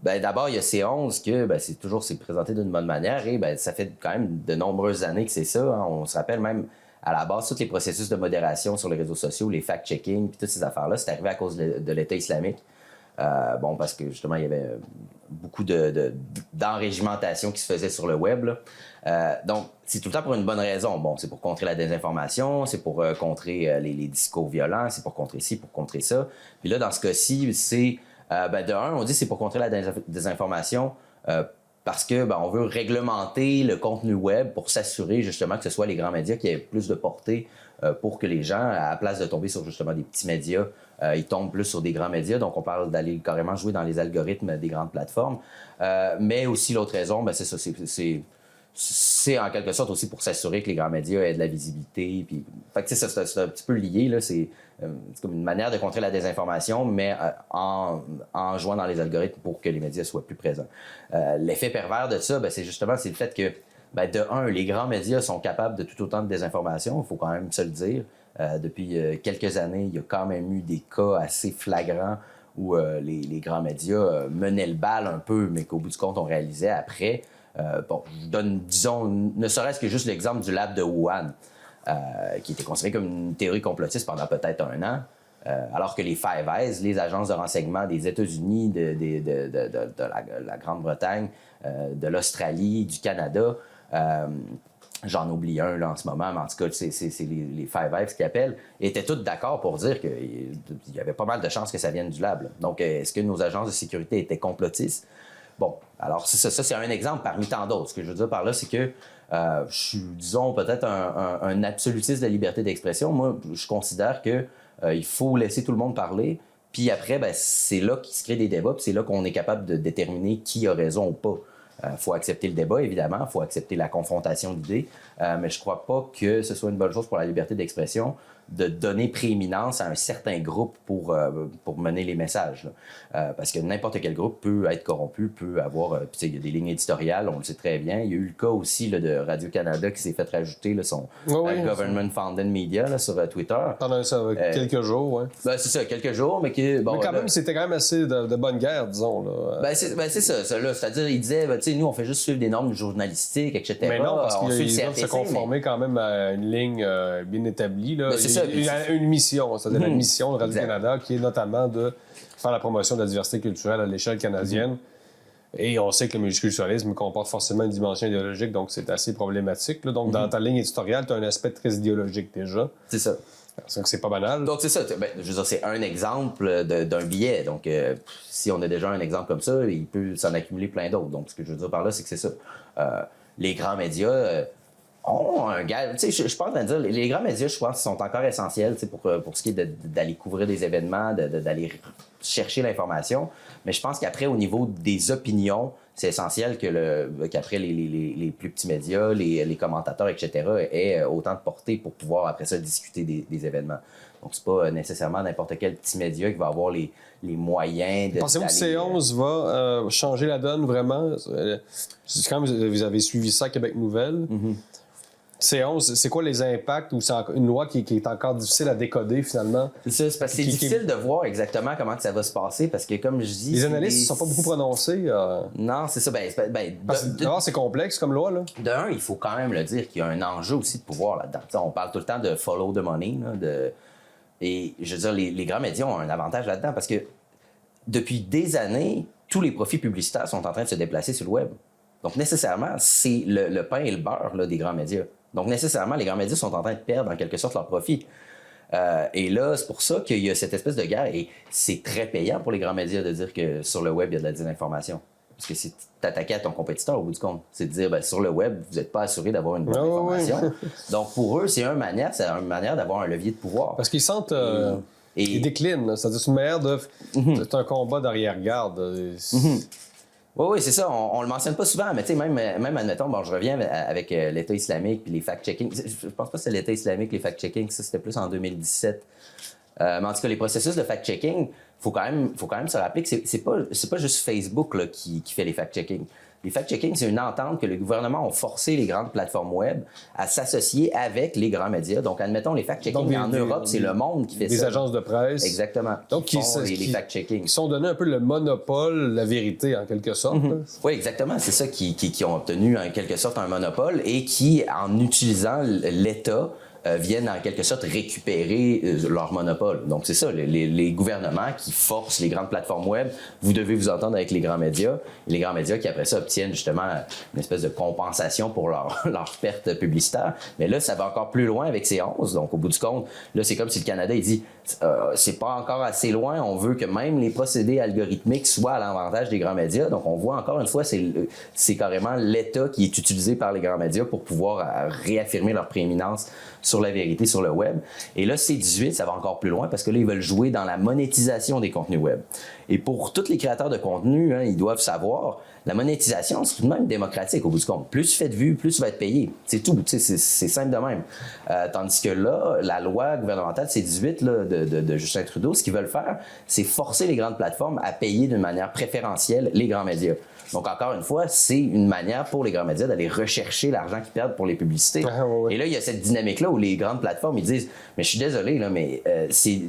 Ben, d'abord, il y a C11 que c'est présenté d'une bonne manière et ça fait quand même de nombreuses années que c'est ça. Hein. On se rappelle même à la base, tous les processus de modération sur les réseaux sociaux, les fact-checking, puis toutes ces affaires-là, c'est arrivé à cause de l'État islamique. Parce que justement, il y avait beaucoup d'enrégimentation qui se faisait sur le web. Donc, c'est tout le temps pour une bonne raison. Bon, c'est pour contrer la désinformation, c'est pour contrer les discours violents, c'est pour contrer ci, pour contrer ça. Puis là, dans ce cas-ci, c'est... de un, on dit c'est pour contrer la désinformation parce que on veut réglementer le contenu web pour s'assurer justement que ce soit les grands médias qui aient plus de portée pour que les gens, à la place de tomber sur justement des petits médias, ils tombent plus sur des grands médias. Donc, on parle d'aller carrément jouer dans les algorithmes des grandes plateformes. Mais aussi, l'autre raison, c'est ça, c'est en quelque sorte aussi pour s'assurer que les grands médias aient de la visibilité. Puis, fait que, c'est un petit peu lié. Là, c'est comme une manière de contrer la désinformation, mais en jouant dans les algorithmes pour que les médias soient plus présents. L'effet pervers de ça, c'est justement le fait que, de un, les grands médias sont capables de tout autant de désinformation, il faut quand même se le dire. Depuis quelques années, il y a quand même eu des cas assez flagrants où les grands médias menaient le bal un peu, mais qu'au bout du compte, on réalisait après. Je vous donne, disons, ne serait-ce que juste l'exemple du lab de Wuhan, qui était considéré comme une théorie complotiste pendant peut-être 1 an, alors que les Five Eyes, les agences de renseignement des États-Unis, de la Grande-Bretagne, de l'Australie, du Canada, j'en oublie un là, en ce moment, mais en tout cas, c'est les Five Eyes qui appellent, étaient tous d'accord pour dire qu'il y avait pas mal de chances que ça vienne du lab. Là. Donc, est-ce que nos agences de sécurité étaient complotistes? Bon, alors ça c'est un exemple parmi tant d'autres. Ce que je veux dire par là, c'est que je suis, disons, peut-être un absolutiste de la liberté d'expression. Moi, je considère que il faut laisser tout le monde parler, puis après, c'est là qu'il se crée des débats, puis c'est là qu'on est capable de déterminer qui a raison ou pas. Faut accepter le débat, évidemment, il faut accepter la confrontation d'idées, mais je crois pas que ce soit une bonne chose pour la liberté d'expression de donner prééminence à un certain groupe pour mener les messages. Parce que n'importe quel groupe peut être corrompu, peut avoir... il y a des lignes éditoriales, on le sait très bien. Il y a eu le cas aussi là, de Radio-Canada qui s'est fait rajouter son Government Funded Media là, sur Twitter. Pendant ça, quelques jours, oui. C'est ça, quelques jours, mais que... mais quand même, c'était quand même assez de bonne guerre, disons. Là. C'est ça là. C'est-à-dire, il disait, nous, on fait juste suivre des normes journalistiques, etc. Mais non, parce qu'ils doivent se conformer quand même à une ligne bien établie. Là. Une mission, c'est-à-dire la mission de Radio-Canada, qui est notamment de faire la promotion de la diversité culturelle à l'échelle canadienne. Et on sait que le multiculturalisme comporte forcément une dimension idéologique, donc c'est assez problématique. Là. Donc, dans ta ligne éditoriale, tu as un aspect très idéologique déjà. C'est ça. Donc, c'est pas banal. Donc, c'est ça. Je veux dire, c'est un exemple d'un billet. Donc, si on a déjà un exemple comme ça, il peut s'en accumuler plein d'autres. Donc, ce que je veux dire par là, c'est que c'est ça. Les grands médias... ont un gars. Tu sais, je pense à dire, les grands médias, je pense, sont encore essentiels pour ce qui est d'aller couvrir des événements, d'aller chercher l'information. Mais je pense qu'après, au niveau des opinions, c'est essentiel qu'après les plus petits médias, les commentateurs, etc., aient autant de portée pour pouvoir, après ça, discuter des événements. Donc, c'est pas nécessairement n'importe quel petit média qui va avoir les moyens de. Pensez-vous que C11 va changer la donne vraiment? C'est quand même, vous avez suivi ça à Québec Nouvelle. C11, c'est quoi les impacts ou c'est une loi qui est encore difficile à décoder finalement? C'est ça, c'est parce que c'est difficile de voir exactement comment que ça va se passer parce que, comme je dis. Les analystes ne sont pas beaucoup prononcés. Non, c'est ça. D'abord, c'est complexe comme loi. Là. De un, il faut quand même le dire qu'il y a un enjeu aussi de pouvoir là-dedans. T'sais, on parle tout le temps de follow the money. Et je veux dire, les grands médias ont un avantage là-dedans parce que depuis des années, tous les profits publicitaires sont en train de se déplacer sur le web. Donc, nécessairement, c'est le pain et le beurre là, des grands médias. Donc, nécessairement, les grands médias sont en train de perdre en quelque sorte leurs profits. Et là, c'est pour ça qu'il y a cette espèce de guerre. Et c'est très payant pour les grands médias de dire que sur le web, il y a de la désinformation. Parce que c'est t'attaquer à ton compétiteur au bout du compte. C'est de dire, sur le web, vous n'êtes pas assuré d'avoir une bonne information. Oui. Donc, pour eux, c'est une manière d'avoir un levier de pouvoir. Parce qu'ils sentent... ils déclinent. C'est-à-dire, c'est une manière de... C'est un combat d'arrière-garde. Oui, c'est ça. On le mentionne pas souvent, mais tu sais, même admettons, je reviens avec l'État islamique puis les fact-checking. Je pense pas que c'est l'État islamique, les fact-checking, ça c'était plus en 2017. Mais en tout cas, les processus de fact-checking, faut quand même se rappeler que c'est pas juste Facebook là, qui fait les fact-checking. Les fact-checking, c'est une entente que le gouvernement a forcé les grandes plateformes web à s'associer avec les grands médias. Donc, admettons, les fact-checking en Europe, c'est le monde qui fait ça. Des agences de presse. Exactement. Donc, qui font les fact-checking. Qui sont donnés un peu le monopole, la vérité, en quelque sorte. Oui, exactement. C'est ça qui ont obtenu, en quelque sorte, un monopole et qui, en utilisant l'État, viennent en quelque sorte récupérer leur monopole. Donc, c'est ça, les gouvernements qui forcent les grandes plateformes web, vous devez vous entendre avec les grands médias, et les grands médias qui, après ça, obtiennent justement une espèce de compensation pour leur perte publicitaire. Mais là, ça va encore plus loin avec ces 11. Donc, au bout du compte, là, c'est comme si le Canada, il dit, c'est pas encore assez loin, on veut que même les procédés algorithmiques soient à l'avantage des grands médias. Donc, on voit encore une fois, c'est carrément l'État qui est utilisé par les grands médias pour pouvoir réaffirmer leur prééminence sur la vérité sur le web. Et là, C18, ça va encore plus loin parce que là, ils veulent jouer dans la monétisation des contenus web. Et pour tous les créateurs de contenu, ils doivent savoir, la monétisation, c'est tout de même démocratique au bout du compte. Plus tu fais de vues, plus tu vas être payé. C'est tout, c'est simple de même. Tandis que là, la loi gouvernementale C18 là, de Justin Trudeau, ce qu'ils veulent faire, c'est forcer les grandes plateformes à payer d'une manière préférentielle les grands médias. Donc, encore une fois, c'est une manière pour les grands médias d'aller rechercher l'argent qu'ils perdent pour les publicités. Et là, il y a cette dynamique-là où les grandes plateformes, ils disent « Mais je suis désolé, là, mais c'est... »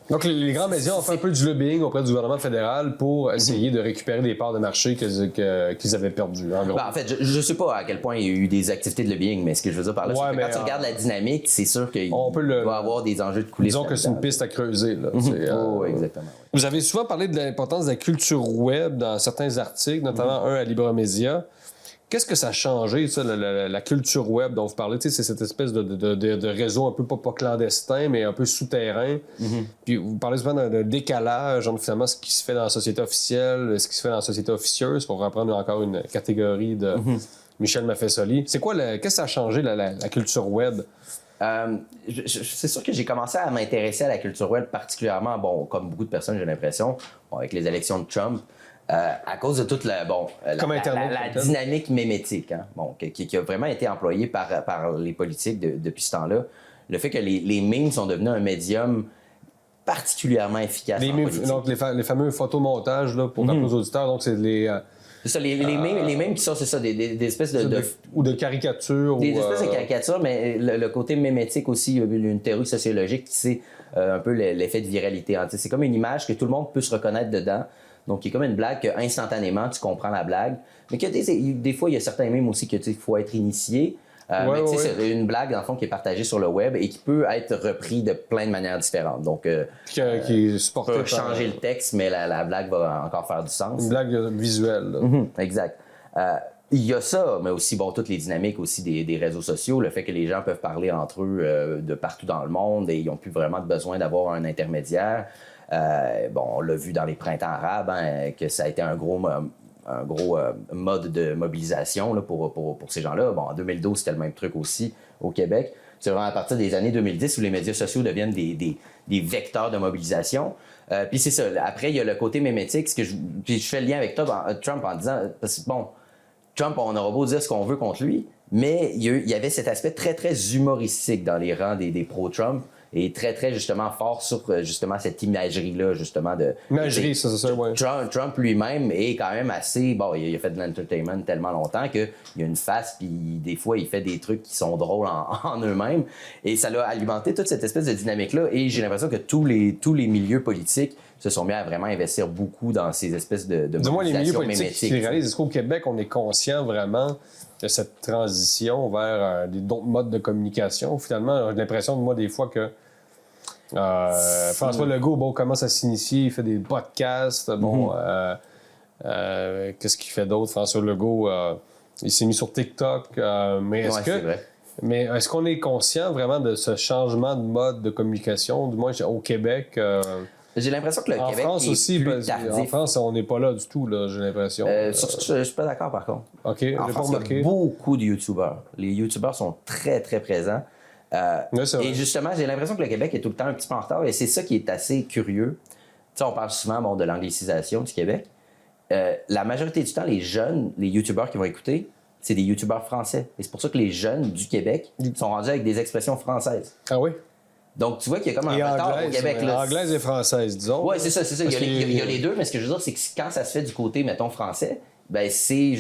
Donc, les grands médias ont fait un peu du lobbying auprès du gouvernement fédéral pour essayer de récupérer des parts de marché qu'ils avaient perdues. En fait, je ne sais pas à quel point il y a eu des activités de lobbying, mais ce que je veux dire par là, c'est que quand tu regardes la dynamique, c'est sûr qu'il doit y avoir des enjeux de coulisses. Disons que c'est une piste à creuser. Là. Exactement. Vous avez souvent parlé de l'importance de la culture web dans certains articles, notamment un à Libremédia. Qu'est-ce que ça a changé, ça, la culture web dont vous parlez? C'est cette espèce de réseau un peu pas clandestin, mais un peu souterrain. Puis vous parlez souvent d'un décalage entre finalement ce qui se fait dans la société officielle, ce qui se fait dans la société officieuse, pour reprendre encore une catégorie de Michel Maffesoli. C'est quoi, qu'est-ce que ça a changé, la culture web? C'est sûr que j'ai commencé à m'intéresser à la culture web particulièrement, comme beaucoup de personnes, j'ai l'impression, avec les élections de Trump. À cause de toute la dynamique mémétique qui a vraiment été employée par les politiques depuis ce temps-là. Le fait que les memes sont devenus un médium particulièrement efficace en politique. Donc, les fameux photomontages, là, pour nos auditeurs, donc c'est c'est ça, les mêmes qui sont, c'est ça, des espèces ou de caricatures. Des espèces de caricatures, mais le côté mémétique aussi, il y a une théorie sociologique qui c'est un peu l'effet de viralité. C'est comme une image que tout le monde peut se reconnaître dedans. Donc, il y a comme une blague que instantanément tu comprends la blague. Mais que des fois, il y a certains mèmes aussi que il faut être initié. C'est une blague, dans le fond, qui est partagée sur le web et qui peut être repris de plein de manières différentes. Donc, qui est supporté peut changer le texte, mais la blague va encore faire du sens. Une blague visuelle. Exact. Il y a ça, mais aussi, toutes les dynamiques aussi des réseaux sociaux, le fait que les gens peuvent parler entre eux de partout dans le monde et ils n'ont plus vraiment besoin d'avoir un intermédiaire. On l'a vu dans les printemps arabes, que ça a été un un gros mode de mobilisation là, pour ces gens-là. Bon, en 2012, c'était le même truc aussi au Québec. C'est vraiment à partir des années 2010 où les médias sociaux deviennent des vecteurs de mobilisation. Puis c'est ça. Après, il y a le côté mémétique. Puis je fais le lien avec Trump en disant... Parce que, bon, Trump, on aura beau dire ce qu'on veut contre lui, mais il y avait cet aspect très, très humoristique dans les rangs des pro-Trump et très, très, justement, fort sur, justement, cette imagerie-là, justement, de... Imagerie, c'est ça, ouais. Trump lui-même est quand même assez... Bon, il a fait de l'entertainment tellement longtemps qu'il y a une face, puis des fois, il fait des trucs qui sont drôles en eux-mêmes. Et ça l'a alimenté toute cette espèce de dynamique-là. Et j'ai l'impression que tous les milieux politiques se sont mis à vraiment investir beaucoup dans ces espèces de dis-moi, les milieux politiques mémétiques. qui réalisent, est-ce qu'au Québec, on est conscient vraiment de cette transition vers d'autres modes de communication? Finalement, j'ai l'impression, moi, des fois, que François Legault, bon, commence à s'initier, il fait des podcasts, bon, qu'est-ce qu'il fait d'autre, François Legault? Il s'est mis sur TikTok, mais est-ce qu'on est conscient vraiment de ce changement de mode de communication, du moins au Québec? J'ai l'impression que le Québec France est aussi, plus tardif. En France, on n'est pas là du tout, là, j'ai l'impression. Je suis pas d'accord, par contre. OK, j'ai En pas France, il y remarqué. a beaucoup de YouTubeurs. Les YouTubeurs sont très, très présents. Et justement, j'ai l'impression que le Québec est tout le temps un petit peu en retard. Et c'est ça qui est assez curieux. Tu sais, on parle souvent de l'anglicisation du Québec. La majorité du temps, les jeunes, les YouTubeurs qui vont écouter, c'est des YouTubeurs français. Et c'est pour ça que les jeunes du Québec sont rendus avec des expressions françaises. Ah oui? Donc, tu vois qu'il y a comme un retard au Québec. Là. Anglaise et française, disons. Oui, c'est ça. Il y a les deux, mais ce que je veux dire, c'est que quand ça se fait du côté, mettons, français, ben c'est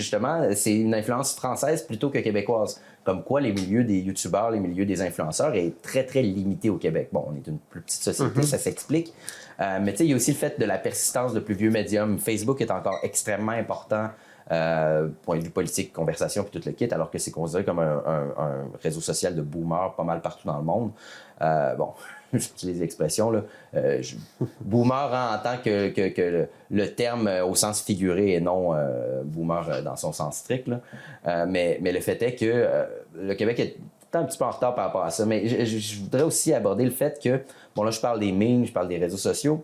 une influence française plutôt que québécoise. Comme quoi, les milieux des youtubeurs, les milieux des influenceurs est très, très limité au Québec. Bon, on est une plus petite société, ça s'explique. Mais tu sais, il y a aussi le fait de la persistance de plus vieux médiums. Facebook est encore extrêmement important, point de vue politique, conversation, puis tout le kit, alors que c'est considéré comme un réseau social de boomers pas mal partout dans le monde. Bon, j'utilise l'expression, là. Boomer en tant que le terme au sens figuré et non boomer dans son sens strict. Là. Mais le fait est que le Québec est un petit peu en retard par rapport à ça. Mais je voudrais aussi aborder le fait que, bon là je parle des memes, je parle des réseaux sociaux,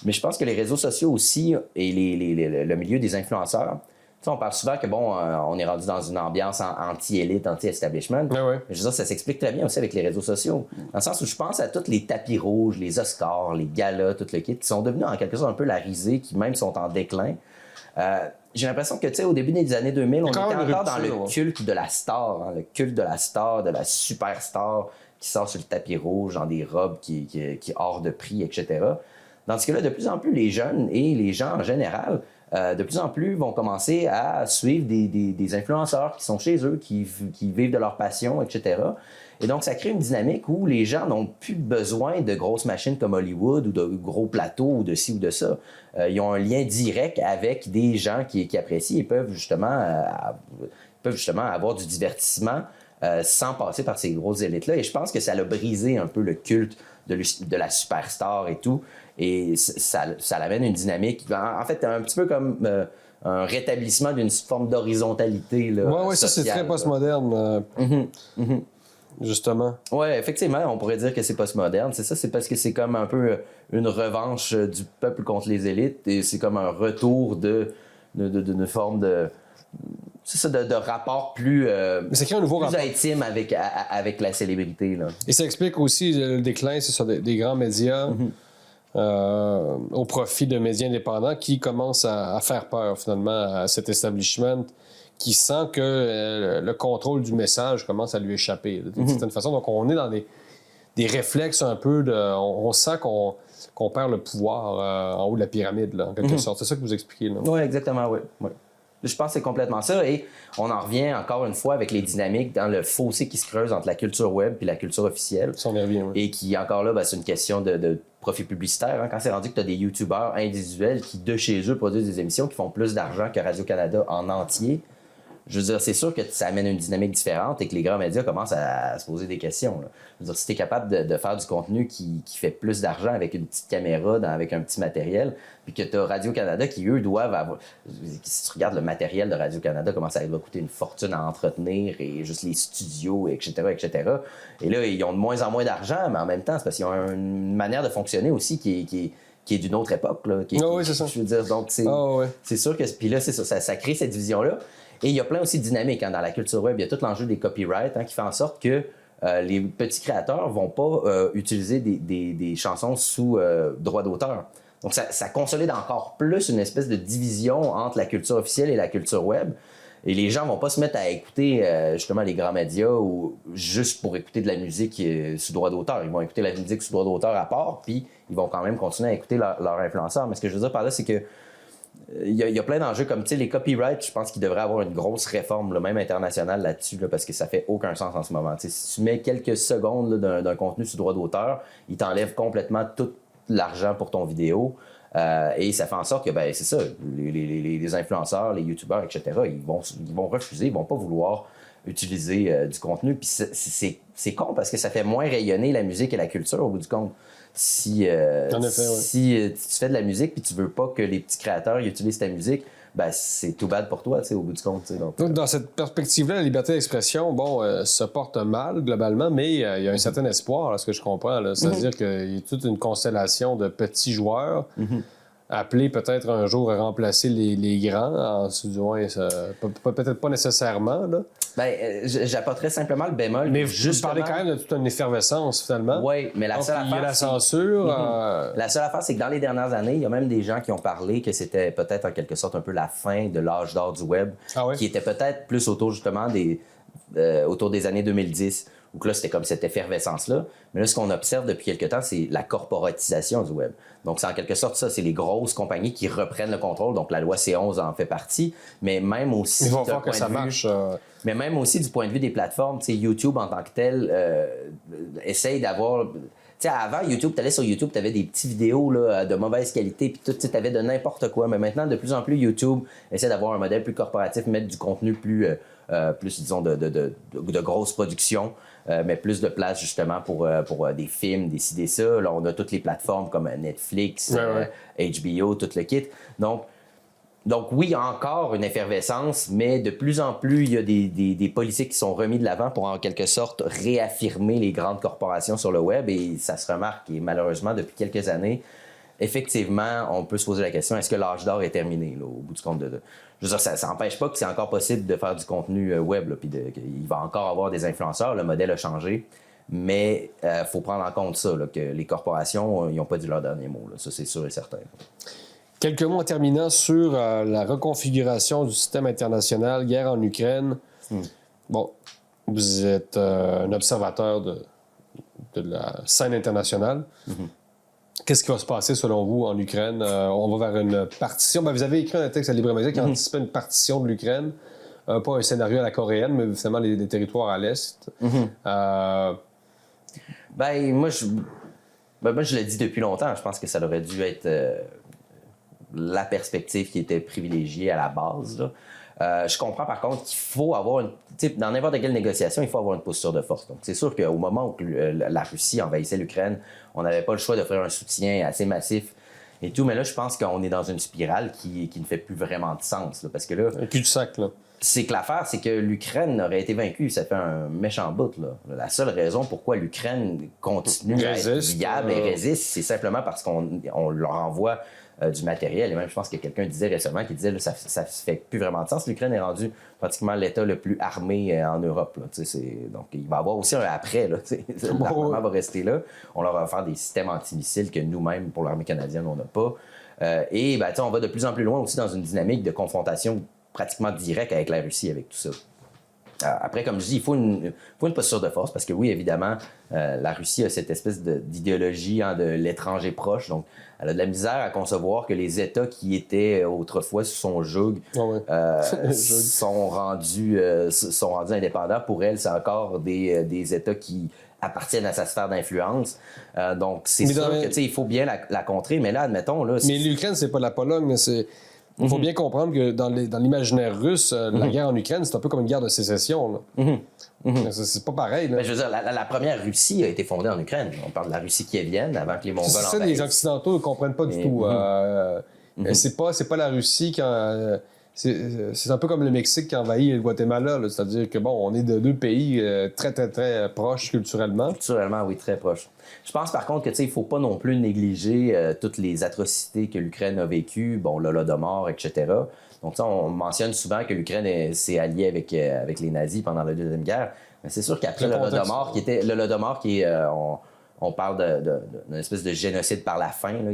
mais je pense que les réseaux sociaux aussi et le milieu des influenceurs, on parle souvent que, bon, on est rendu dans une ambiance anti-élite, anti-establishment. Ah ouais. Je veux dire, ça s'explique très bien aussi avec les réseaux sociaux. Dans le sens où je pense à tous les tapis rouges, les Oscars, les galas, tout le kit, qui sont devenus en quelque sorte un peu la risée, qui même sont en déclin. J'ai l'impression que, tu sais, au début des années 2000, on était encore dans le culte de la star, le culte de la star, de la superstar qui sort sur le tapis rouge dans des robes qui hors de prix, etc. Dans ce cas-là, de plus en plus, les jeunes et les gens en général, de plus en plus vont commencer à suivre des influenceurs qui sont chez eux, qui vivent de leur passion, etc. Et donc, ça crée une dynamique où les gens n'ont plus besoin de grosses machines comme Hollywood ou de gros plateaux ou de ci ou de ça. Ils ont un lien direct avec des gens qui apprécient et peuvent justement avoir du divertissement sans passer par ces grosses élites-là. Et je pense que ça a brisé un peu le culte de la superstar et tout. Et ça amène une dynamique, en fait, un petit peu comme un rétablissement d'une forme d'horizontalité. Oui, ça c'est très postmoderne, justement. Oui, effectivement, on pourrait dire que c'est postmoderne. C'est ça, c'est parce que c'est comme un peu une revanche du peuple contre les élites et c'est comme un retour d'une forme de... C'est ça, de rapport plus, mais ça crée un nouveau rapport intime avec la célébrité. Là. Et ça explique aussi le déclin, c'est ça, des grands médias au profit de médias indépendants qui commencent à faire peur, finalement, à cet establishment qui sent que le contrôle du message commence à lui échapper, d'une certaine façon. Donc, on est dans des réflexes un peu de... On sent qu'on perd le pouvoir en haut de la pyramide, là, en quelque sorte. C'est ça que vous expliquez, là. Oui, exactement, oui. Je pense que c'est complètement ça. Et on en revient encore une fois avec les dynamiques dans le fossé qui se creuse entre la culture web et la culture officielle. Ça, on y revient, oui. Et qui, encore là, c'est une question de profit publicitaire. Hein. Quand c'est rendu que tu as des youtubeurs individuels qui, de chez eux, produisent des émissions qui font plus d'argent que Radio-Canada en entier, je veux dire, c'est sûr que ça amène une dynamique différente et que les grands médias commencent à se poser des questions. Là. Je veux dire, si tu es capable de faire du contenu qui fait plus d'argent avec une petite caméra, avec un petit matériel, puis que tu as Radio-Canada qui, eux, doivent avoir... Si tu regardes le matériel de Radio-Canada, comment ça va coûter une fortune à entretenir et juste les studios, etc., etc. Et là, ils ont de moins en moins d'argent, mais en même temps, c'est parce qu'ils ont une manière de fonctionner aussi qui qui est d'une autre époque. Là, oui, c'est ça. Je veux dire, donc c'est sûr que... Puis là, c'est ça crée cette division-là. Et il y a plein aussi de dynamiques dans la culture web. Il y a tout l'enjeu des copyrights qui fait en sorte que les petits créateurs vont pas utiliser des chansons sous droit d'auteur. Donc, ça consolide encore plus une espèce de division entre la culture officielle et la culture web. Et les gens vont pas se mettre à écouter justement les grands médias ou juste pour écouter de la musique sous droit d'auteur. Ils vont écouter la musique sous droit d'auteur à part, puis ils vont quand même continuer à écouter leur influenceur. Mais ce que je veux dire par là, c'est que il y a plein d'enjeux comme, tu sais, les copyrights, je pense qu'il devrait avoir une grosse réforme, même internationale là-dessus, parce que ça fait aucun sens en ce moment. T'sais, si tu mets quelques secondes d'un contenu sous droit d'auteur, il t'enlève complètement tout l'argent pour ton vidéo. Et ça fait en sorte que, ben, c'est ça, les influenceurs, les youtubeurs, etc., ils vont refuser, ils vont pas vouloir utiliser du contenu. Puis c'est con parce que ça fait moins rayonner la musique et la culture au bout du compte. Si tu fais de la musique puis tu veux pas que les petits créateurs utilisent ta musique, ben c'est tout bad pour toi, au bout du compte. Donc, dans cette perspective-là, la liberté d'expression, se porte mal globalement, mais il y a un certain espoir, là, ce que je comprends. Là. C'est-à-dire qu'il y a toute une constellation de petits joueurs appelés peut-être un jour à remplacer les grands, du moins, peut-être pas nécessairement. Là. J'apporterais simplement le bémol. Mais vous parlez quand même de toute une effervescence, finalement. Oui, mais la seule affaire... Il y a la censure. La seule affaire, c'est que dans les dernières années, il y a même des gens qui ont parlé que c'était peut-être en quelque sorte un peu la fin de l'âge d'or du web, qui était peut-être plus autour justement autour des années 2010, où que là, c'était comme cette effervescence-là. Mais là, ce qu'on observe depuis quelque temps, c'est la corporatisation du web. Donc, c'est en quelque sorte ça, c'est les grosses compagnies qui reprennent le contrôle. Donc, la loi C11 en fait partie, mais même aussi... Il va falloir que ça marche. Mais même aussi du point de vue des plateformes, tu sais, YouTube en tant que tel essaye d'avoir... Tu sais, avant, YouTube, tu allais sur YouTube, tu avais des petites vidéos là, de mauvaise qualité, puis tu avais de n'importe quoi. Mais maintenant, de plus en plus, YouTube essaie d'avoir un modèle plus corporatif, mettre du contenu plus disons, de grosses productions, mais plus de place, justement, pour des films, des ci, des ça. Là, on a toutes les plateformes comme Netflix, HBO, tout le kit. Donc oui, il y a encore une effervescence, mais de plus en plus, il y a des politiques qui sont remis de l'avant pour, en quelque sorte, réaffirmer les grandes corporations sur le web. Et ça se remarque, et malheureusement, depuis quelques années, effectivement, on peut se poser la question, est-ce que l'âge d'or est terminé, là, au bout du compte Je veux dire, ça n'empêche pas que c'est encore possible de faire du contenu web, puis il va encore avoir des influenceurs, le modèle a changé, mais il faut prendre en compte ça, là, que les corporations, ils n'ont pas dit leur dernier mot, là, ça c'est sûr et certain. Quelques mots en terminant sur la reconfiguration du système international, guerre en Ukraine. Bon, vous êtes un observateur de la scène internationale. Qu'est-ce qui va se passer, selon vous, en Ukraine? On va vers une partition. Vous avez écrit un texte à Libre Média qui anticipait une partition de l'Ukraine. Pas un scénario à la coréenne, mais finalement les territoires à l'Est. Moi, je l'ai dit depuis longtemps. Je pense que ça aurait dû être la perspective qui était privilégiée à la base, là. Je comprends par contre qu'il faut avoir dans n'importe quelle négociation, il faut avoir une posture de force. Donc, c'est sûr qu'au moment où la Russie envahissait l'Ukraine, on n'avait pas le choix d'offrir un soutien assez massif et tout. Mais là, je pense qu'on est dans une spirale qui ne fait plus vraiment de sens. Là, parce que là. Un cul-de-sac, là. C'est que l'affaire, c'est que l'Ukraine aurait été vaincue. Ça fait un méchant bout, là. La seule raison pourquoi l'Ukraine continue à être viable et résiste, c'est simplement parce qu'on leur envoie du matériel. Et même, je pense que quelqu'un disait récemment, qui disait là, ça fait plus vraiment de sens. L'Ukraine est rendue pratiquement l'État le plus armé en Europe. Là, donc, il va y avoir aussi un après. L'armement va rester là. On leur va faire des systèmes antimissiles que nous-mêmes, pour l'armée canadienne, on n'a pas. On va de plus en plus loin aussi dans une dynamique de confrontation pratiquement directe avec la Russie, avec tout ça. Après, comme je dis, il faut une posture de force parce que oui, évidemment, la Russie a cette espèce d'idéologie de l'étranger proche. Donc, elle a de la misère à concevoir que les États qui étaient autrefois sous son joug sont rendus indépendants. Pour elle, c'est encore des États qui appartiennent à sa sphère d'influence. Donc, c'est sûr qu'il faut bien la contrer. Mais là, admettons... Là, mais l'Ukraine, c'est pas la Pologne, mais c'est... Il faut bien comprendre que dans l'imaginaire russe, la guerre en Ukraine, c'est un peu comme une guerre de sécession. Là. C'est pas pareil. Là. Mais je veux dire, la première Russie a été fondée en Ukraine. On parle de la Russie kievienne avant que les Mongols envahissent. Les Occidentaux ne comprennent pas du tout. C'est pas la Russie c'est un peu comme le Mexique qui envahit le Guatemala. Là. C'est-à-dire que, bon, on est de deux pays très, très, très proches culturellement. Culturellement, oui, très proches. Je pense par contre que, tu sais, il faut pas non plus négliger toutes les atrocités que l'Ukraine a vécues, bon, l'Holodomor, etc. Donc, on mentionne souvent que l'Ukraine s'est alliée avec les nazis pendant la Deuxième Guerre. Mais c'est sûr qu'après l'Holodomor, qui est... on parle d'une espèce de génocide par la faim. Là.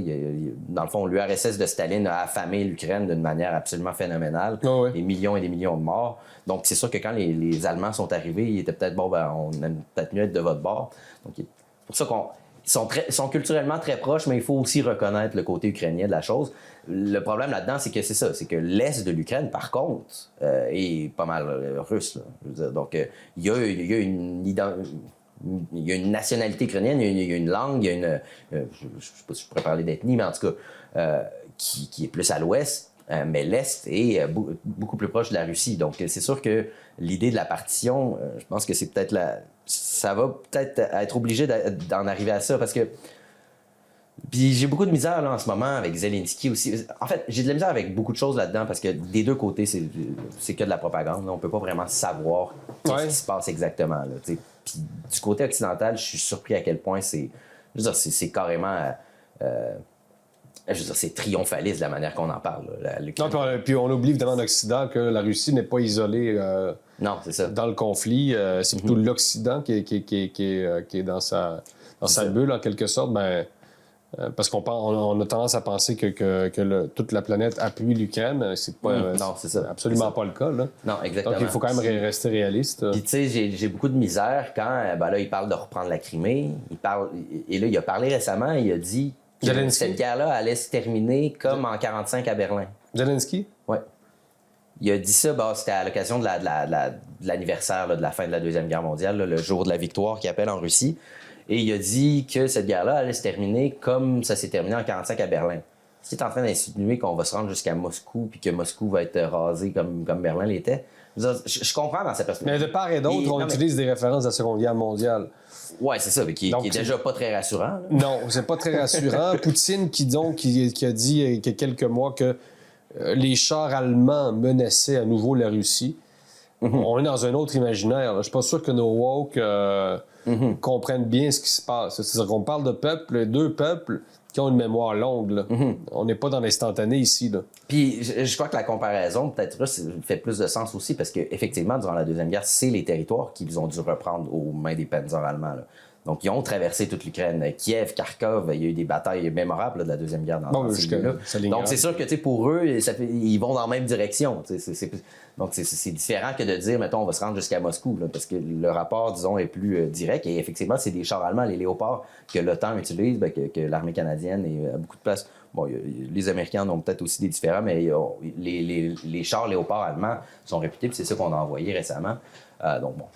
Dans le fond, l'URSS de Staline a affamé l'Ukraine d'une manière absolument phénoménale. Oh oui. Des millions et des millions de morts. Donc, c'est sûr que quand les Allemands sont arrivés, ils étaient peut-être, on aime peut-être mieux être de votre bord. Donc, c'est pour ça qu'ils sont culturellement très proches, mais il faut aussi reconnaître le côté ukrainien de la chose. Le problème là-dedans, c'est que c'est ça. C'est que l'Est de l'Ukraine, par contre, est pas mal russe. Là, je veux dire. Donc, il y a une nationalité ukrainienne, il y a une langue, il y a une... je ne sais pas si je pourrais parler d'ethnie, mais en tout cas, qui est plus à l'ouest, mais l'Est est beaucoup plus proche de la Russie. Donc, c'est sûr que l'idée de la partition, je pense que c'est peut-être ça va peut-être être obligé d'en arriver à ça, parce que... Puis j'ai beaucoup de misère là, en ce moment avec Zelensky aussi. En fait, j'ai de la misère avec beaucoup de choses là-dedans, parce que des deux côtés, c'est que de la propagande. Là. On peut pas vraiment savoir ce qui se passe exactement. Là, puis du côté occidental, je suis surpris à quel point c'est carrément... je veux dire, c'est triomphaliste la manière qu'on en parle. Non, puis on oublie évidemment en Occident que la Russie n'est pas isolée non, c'est ça. Dans le conflit. C'est plutôt l'Occident qui est dans sa bulle, en quelque sorte. Parce qu'on a tendance à penser que toute la planète appuie l'Ukraine. C'est pas, non, c'est ça. Absolument pas le cas. Là. Non, exactement. Donc, il faut quand même rester réaliste. Puis, tu sais, j'ai beaucoup de misère quand, là, il parle de reprendre la Crimée. Et là, il a parlé récemment, il a dit que cette guerre-là allait se terminer comme en 1945 à Berlin. Zelensky? Oui. Il a dit ça, c'était à l'occasion de l'anniversaire de la fin de la Deuxième Guerre mondiale, là, le jour de la victoire qu'il appelle en Russie. Et il a dit que cette guerre-là allait se terminer comme ça s'est terminé en 1945 à Berlin. Ce qui est en train d'insinuer qu'on va se rendre jusqu'à Moscou puis que Moscou va être rasé comme Berlin l'était. Je comprends dans cette perspective. Mais de part et d'autre, on utilise des références de la Seconde Guerre mondiale. Oui, c'est ça, mais qui est déjà pas très rassurant. Là. Non, c'est pas très rassurant. Poutine qui a dit il y a quelques mois que les chars allemands menaçaient à nouveau la Russie. On est dans un autre imaginaire. Là. Je suis pas sûr que nos woke comprennent bien ce qui se passe. C'est-à-dire qu'on parle de peuples, deux peuples qui ont une mémoire longue. Là. On n'est pas dans l'instantané ici. Là. Puis je crois que la comparaison, peut-être russe, fait plus de sens aussi, parce qu'effectivement, durant la Deuxième Guerre, c'est les territoires qu'ils ont dû reprendre aux mains des panzers allemands. Là. Donc, ils ont traversé toute l'Ukraine. Kiev, Kharkov, il y a eu des batailles mémorables là, de la Deuxième Guerre dans ces lieux-là. Donc, c'est sûr que pour eux, ils vont dans la même direction. Donc, c'est différent que de dire, mettons, on va se rendre jusqu'à Moscou, là, parce que le rapport, disons, est plus direct. Et effectivement, c'est des chars allemands, les Léopards, que l'OTAN utilise, que l'armée canadienne et à beaucoup de places. Bon, les Américains en ont peut-être aussi des différents, mais les chars Léopards allemands sont réputés, puis c'est ça qu'on a envoyé récemment. Donc, bon,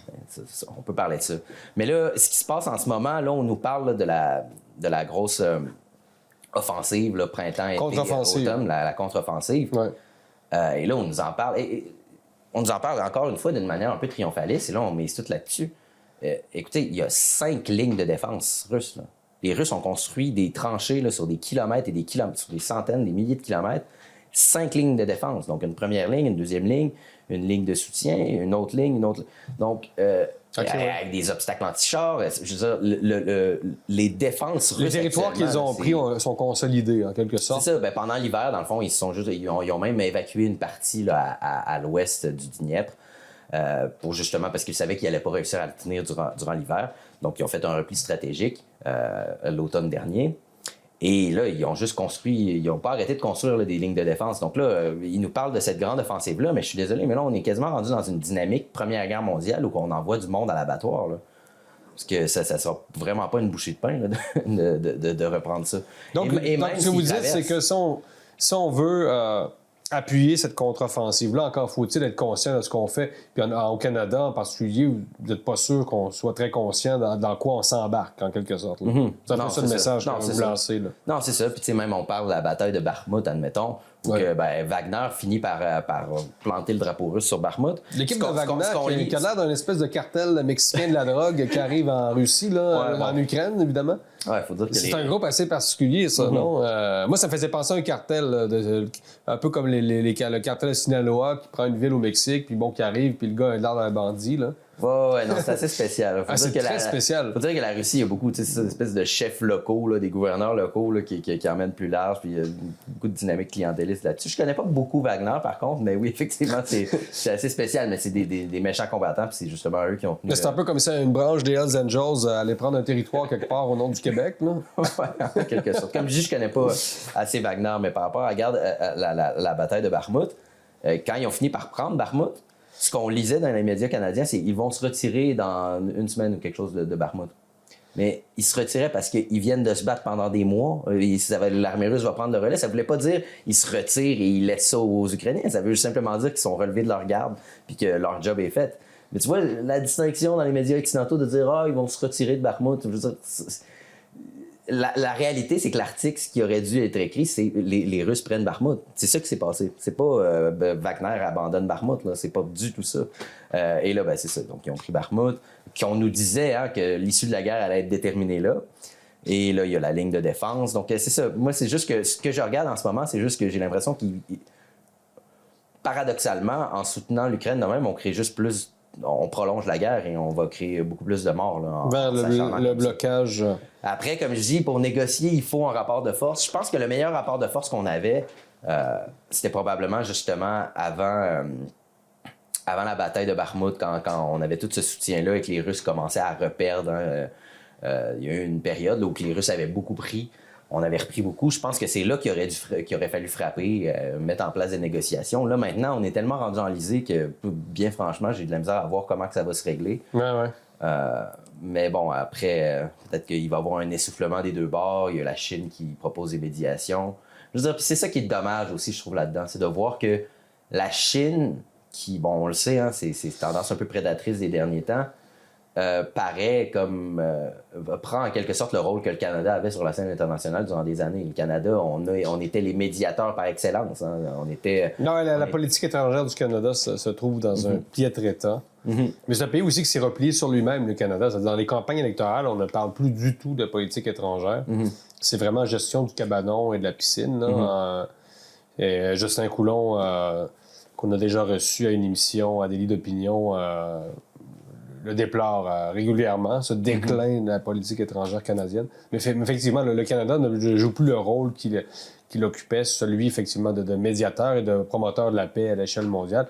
on peut parler de ça. Mais là, ce qui se passe en ce moment, là, on nous parle là, de la grosse offensive, là, printemps, été, automne, la contre-offensive. Ouais. Et là, on nous en parle. Et on nous en parle encore une fois d'une manière un peu triomphaliste, et là, on mise tout là-dessus. Écoutez, il y a 5 lignes de défense russes. Là. Les Russes ont construit des tranchées là, sur des kilomètres et des kilomètres, sur des centaines, des milliers de kilomètres. 5 lignes de défense. Donc, une première ligne, une deuxième ligne, une ligne de soutien, une autre ligne, une autre... Donc, avec des obstacles anti-chars, je veux dire, les défenses russes... Les territoires qu'ils ont pris sont consolidés, en quelque sorte. C'est ça. Pendant l'hiver, dans le fond, ils ont même évacué une partie là, à l'ouest du Dniepr, justement parce qu'ils savaient qu'ils n'allaient pas réussir à le tenir durant l'hiver. Donc, ils ont fait un repli stratégique l'automne dernier. Et là, ils ont juste construit, ils n'ont pas arrêté de construire là, des lignes de défense. Donc là, ils nous parlent de cette grande offensive-là, mais je suis désolé, mais là, on est quasiment rendu dans une dynamique Première Guerre mondiale où on envoie du monde à l'abattoir. Là. Parce que ça ne sera vraiment pas une bouchée de pain là, de reprendre ça. Donc, ce que vous dites, c'est que si on veut appuyer cette contre-offensive-là, encore faut-il être conscient de ce qu'on fait. Puis au Canada, en particulier, vous n'êtes pas sûr qu'on soit très conscient dans quoi on s'embarque, en quelque sorte. C'est un peu ça le message que vous lancez. Là. Non, c'est ça. Puis, tu sais, même on parle de la bataille de Bakhmut, admettons. Donc, Wagner finit par planter le drapeau russe sur Bakhmut. L'équipe de Wagner qui a l'air d'un espèce de cartel mexicain de la drogue qui arrive en Russie, là, en Ukraine, évidemment. Ouais, faut dire que c'est un groupe assez particulier, ça, non? Moi, ça me faisait penser à un cartel, un peu comme le cartel de Sinaloa qui prend une ville au Mexique, puis qui arrive, puis le gars a l'air d'un bandit, là. Ouais, non, c'est assez spécial. C'est très spécial. Faut dire que la Russie, il y a beaucoup, tu sais, cette espèce de chefs locaux, là, des gouverneurs locaux là, qui emmènent plus large, puis il y a beaucoup de dynamique clientéliste là-dessus. Je connais pas beaucoup Wagner, par contre, mais oui, effectivement, c'est assez spécial, mais c'est des méchants combattants, puis c'est justement eux qui ont tenu... C'est un peu comme si une branche des Hells Angels allait prendre un territoire quelque part au nom du Québec, là. Ouais, en quelque sorte. Comme je dis, je connais pas assez Wagner, mais par rapport à la bataille de Bakhmut, quand ils ont fini par prendre Bakhmut, ce qu'on lisait dans les médias canadiens, c'est qu'ils vont se retirer dans une semaine ou quelque chose de Bakhmut. Mais ils se retiraient parce qu'ils viennent de se battre pendant des mois. L'armée russe va prendre le relais. Ça voulait pas dire qu'ils se retirent et ils laissent ça aux Ukrainiens. Ça veut simplement dire qu'ils sont relevés de leur garde puis que leur job est fait. Mais tu vois, la distinction dans les médias occidentaux de dire « Ah, ils vont se retirer de Bakhmut », je veux dire, la réalité, c'est que l'article, ce qui aurait dû être écrit, c'est les Russes prennent Bakhmut. C'est ça qui s'est passé. C'est pas Wagner abandonne Bakhmut, là. C'est pas du tout ça. Et là, c'est ça. Donc, ils ont pris Bakhmut. Puis on nous disait que l'issue de la guerre allait être déterminée là. Et là, il y a la ligne de défense. Donc, c'est ça. Moi, c'est juste que ce que je regarde en ce moment, c'est juste que j'ai l'impression qu'ils, paradoxalement, en soutenant l'Ukraine de même, on crée juste plus. On prolonge la guerre et on va créer beaucoup plus de morts. Là, vers le blocage. Après, comme je dis, pour négocier, il faut un rapport de force. Je pense que le meilleur rapport de force qu'on avait, c'était probablement justement avant la bataille de Bakhmut, quand on avait tout ce soutien-là et que les Russes commençaient à reperdre. Il y a eu une période où les Russes avaient beaucoup pris. On avait repris beaucoup. Je pense que c'est là qu'il aurait fallu frapper, mettre en place des négociations. Là, maintenant, on est tellement rendu enlisé que, bien franchement, j'ai de la misère à voir comment que ça va se régler. Ouais. Mais bon, après, peut-être qu'il va y avoir un essoufflement des deux bords. Il y a la Chine qui propose des médiations. Je veux dire, c'est ça qui est dommage aussi, je trouve, là-dedans. C'est de voir que la Chine, qui, bon, on le sait, c'est tendance un peu prédatrice des derniers temps, paraît comme prend en quelque sorte le rôle que le Canada avait sur la scène internationale durant des années. Le Canada, on était les médiateurs par excellence. Hein. On était. Non, la politique étrangère du Canada se trouve dans un piètre état. Mais c'est un pays aussi qui s'est replié sur lui-même, le Canada. C'est-à-dire, dans les campagnes électorales, on ne parle plus du tout de politique étrangère. C'est vraiment gestion du cabanon et de la piscine. Là, et Justin Coulon, qu'on a déjà reçu à une émission à Délit d'opinion, le déplore régulièrement, ce déclin de la politique étrangère canadienne. Mais effectivement, le Canada ne joue plus le rôle qu'il occupait, celui effectivement de médiateur et de promoteur de la paix à l'échelle mondiale.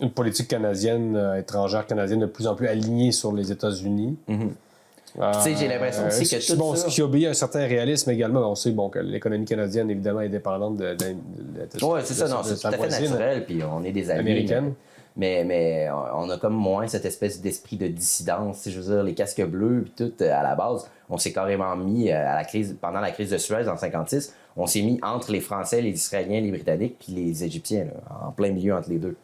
Une politique canadienne, étrangère canadienne, de plus en plus alignée sur les États-Unis. Tu sais, j'ai l'impression aussi que tout ça... Ce qui obéit à un certain réalisme également. On sait que l'économie canadienne, évidemment, est dépendante de oui, c'est ça. Non, c'est tout à fait naturel, puis on est des amis. Américaines. Mais on a comme moins cette espèce d'esprit de dissidence. Je veux dire, les casques bleus, puis tout, à la base, on s'est carrément mis pendant la crise de Suez en 1956, on s'est mis entre les Français, les Israéliens, les Britanniques, puis les Égyptiens, là, en plein milieu entre les deux.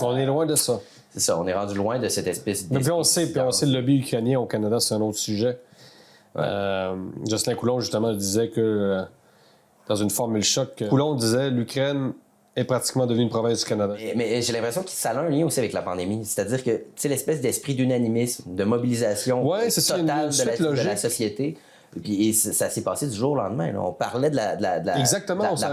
On est loin de ça. C'est ça, on est rendu loin de cette espèce d'esprit. Puis on sait le lobby ukrainien au Canada, c'est un autre sujet. Justin Coulon, justement, disait que, dans une formule choc, Coulon disait l'Ukraine est pratiquement devenue une province du Canada. Mais j'ai l'impression que ça a un lien aussi avec la pandémie. C'est-à-dire que, tu sais, l'espèce d'esprit d'unanimisme, de mobilisation totale de la société. Et ça s'est passé du jour au lendemain. Là. On parlait de la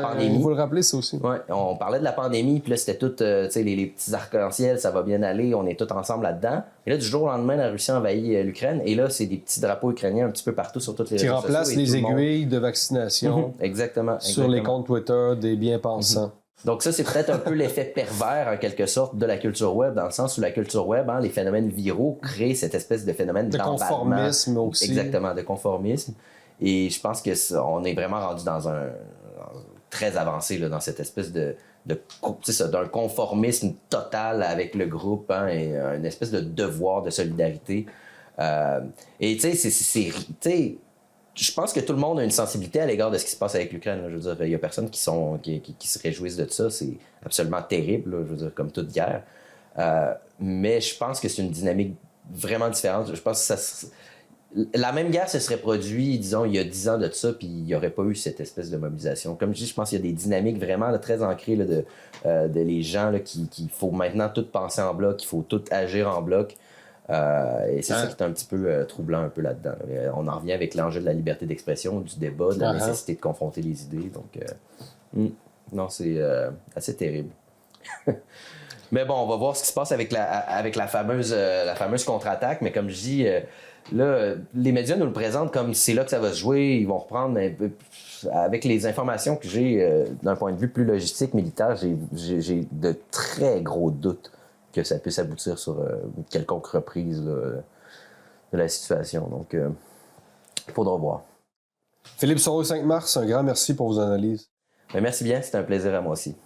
pandémie. Il faut le rappeler, ça aussi. Ouais, on parlait de la pandémie, puis là, c'était tout, tu sais, les petits arcs-en-ciel, ça va bien aller, on est tous ensemble là-dedans. Et là, du jour au lendemain, la Russie envahit l'Ukraine. Et là, c'est des petits drapeaux ukrainiens un petit peu partout sur toutes les réseaux sociaux. Qui remplacent les aiguilles de vaccination. Exactement. Sur les comptes Twitter des bien-pensants. Donc ça, c'est peut-être un peu l'effet pervers, en quelque sorte, de la culture web, dans le sens où la culture web, les phénomènes viraux créent cette espèce de phénomène de conformisme aussi. Exactement, de conformisme. Et je pense qu'on est vraiment rendu dans un très avancé là, dans cette espèce d'un conformisme total avec le groupe et une espèce de devoir de solidarité. Et tu sais, je pense que tout le monde a une sensibilité à l'égard de ce qui se passe avec l'Ukraine. Là. Je veux dire, il n'y a personne qui se réjouissent de ça. C'est absolument terrible, là, je veux dire, comme toute guerre. Mais je pense que c'est une dynamique vraiment différente. Je pense que la même guerre se serait produite, disons, il y a 10 ans de ça, puis il n'y aurait pas eu cette espèce de mobilisation. Comme je dis, je pense qu'il y a des dynamiques vraiment là, très ancrées là, de les gens qu'il faut maintenant tout penser en bloc, qu'il faut tout agir en bloc. Et c'est ça qui est un petit peu troublant un peu là-dedans. On en revient avec l'enjeu de la liberté d'expression, du débat, de la nécessité de confronter les idées. Donc, non, c'est assez terrible. Mais bon, on va voir ce qui se passe avec la fameuse contre-attaque. Mais comme je dis, là, les médias nous le présentent comme c'est là que ça va se jouer. Ils vont reprendre un peu. Avec les informations que j'ai d'un point de vue plus logistique, militaire, j'ai de très gros doutes que ça puisse aboutir sur une quelconque reprise là, de la situation. Donc, il faudra voir. Philippe Soro, 5 mars, un grand merci pour vos analyses. Mais merci bien, c'était un plaisir à moi aussi.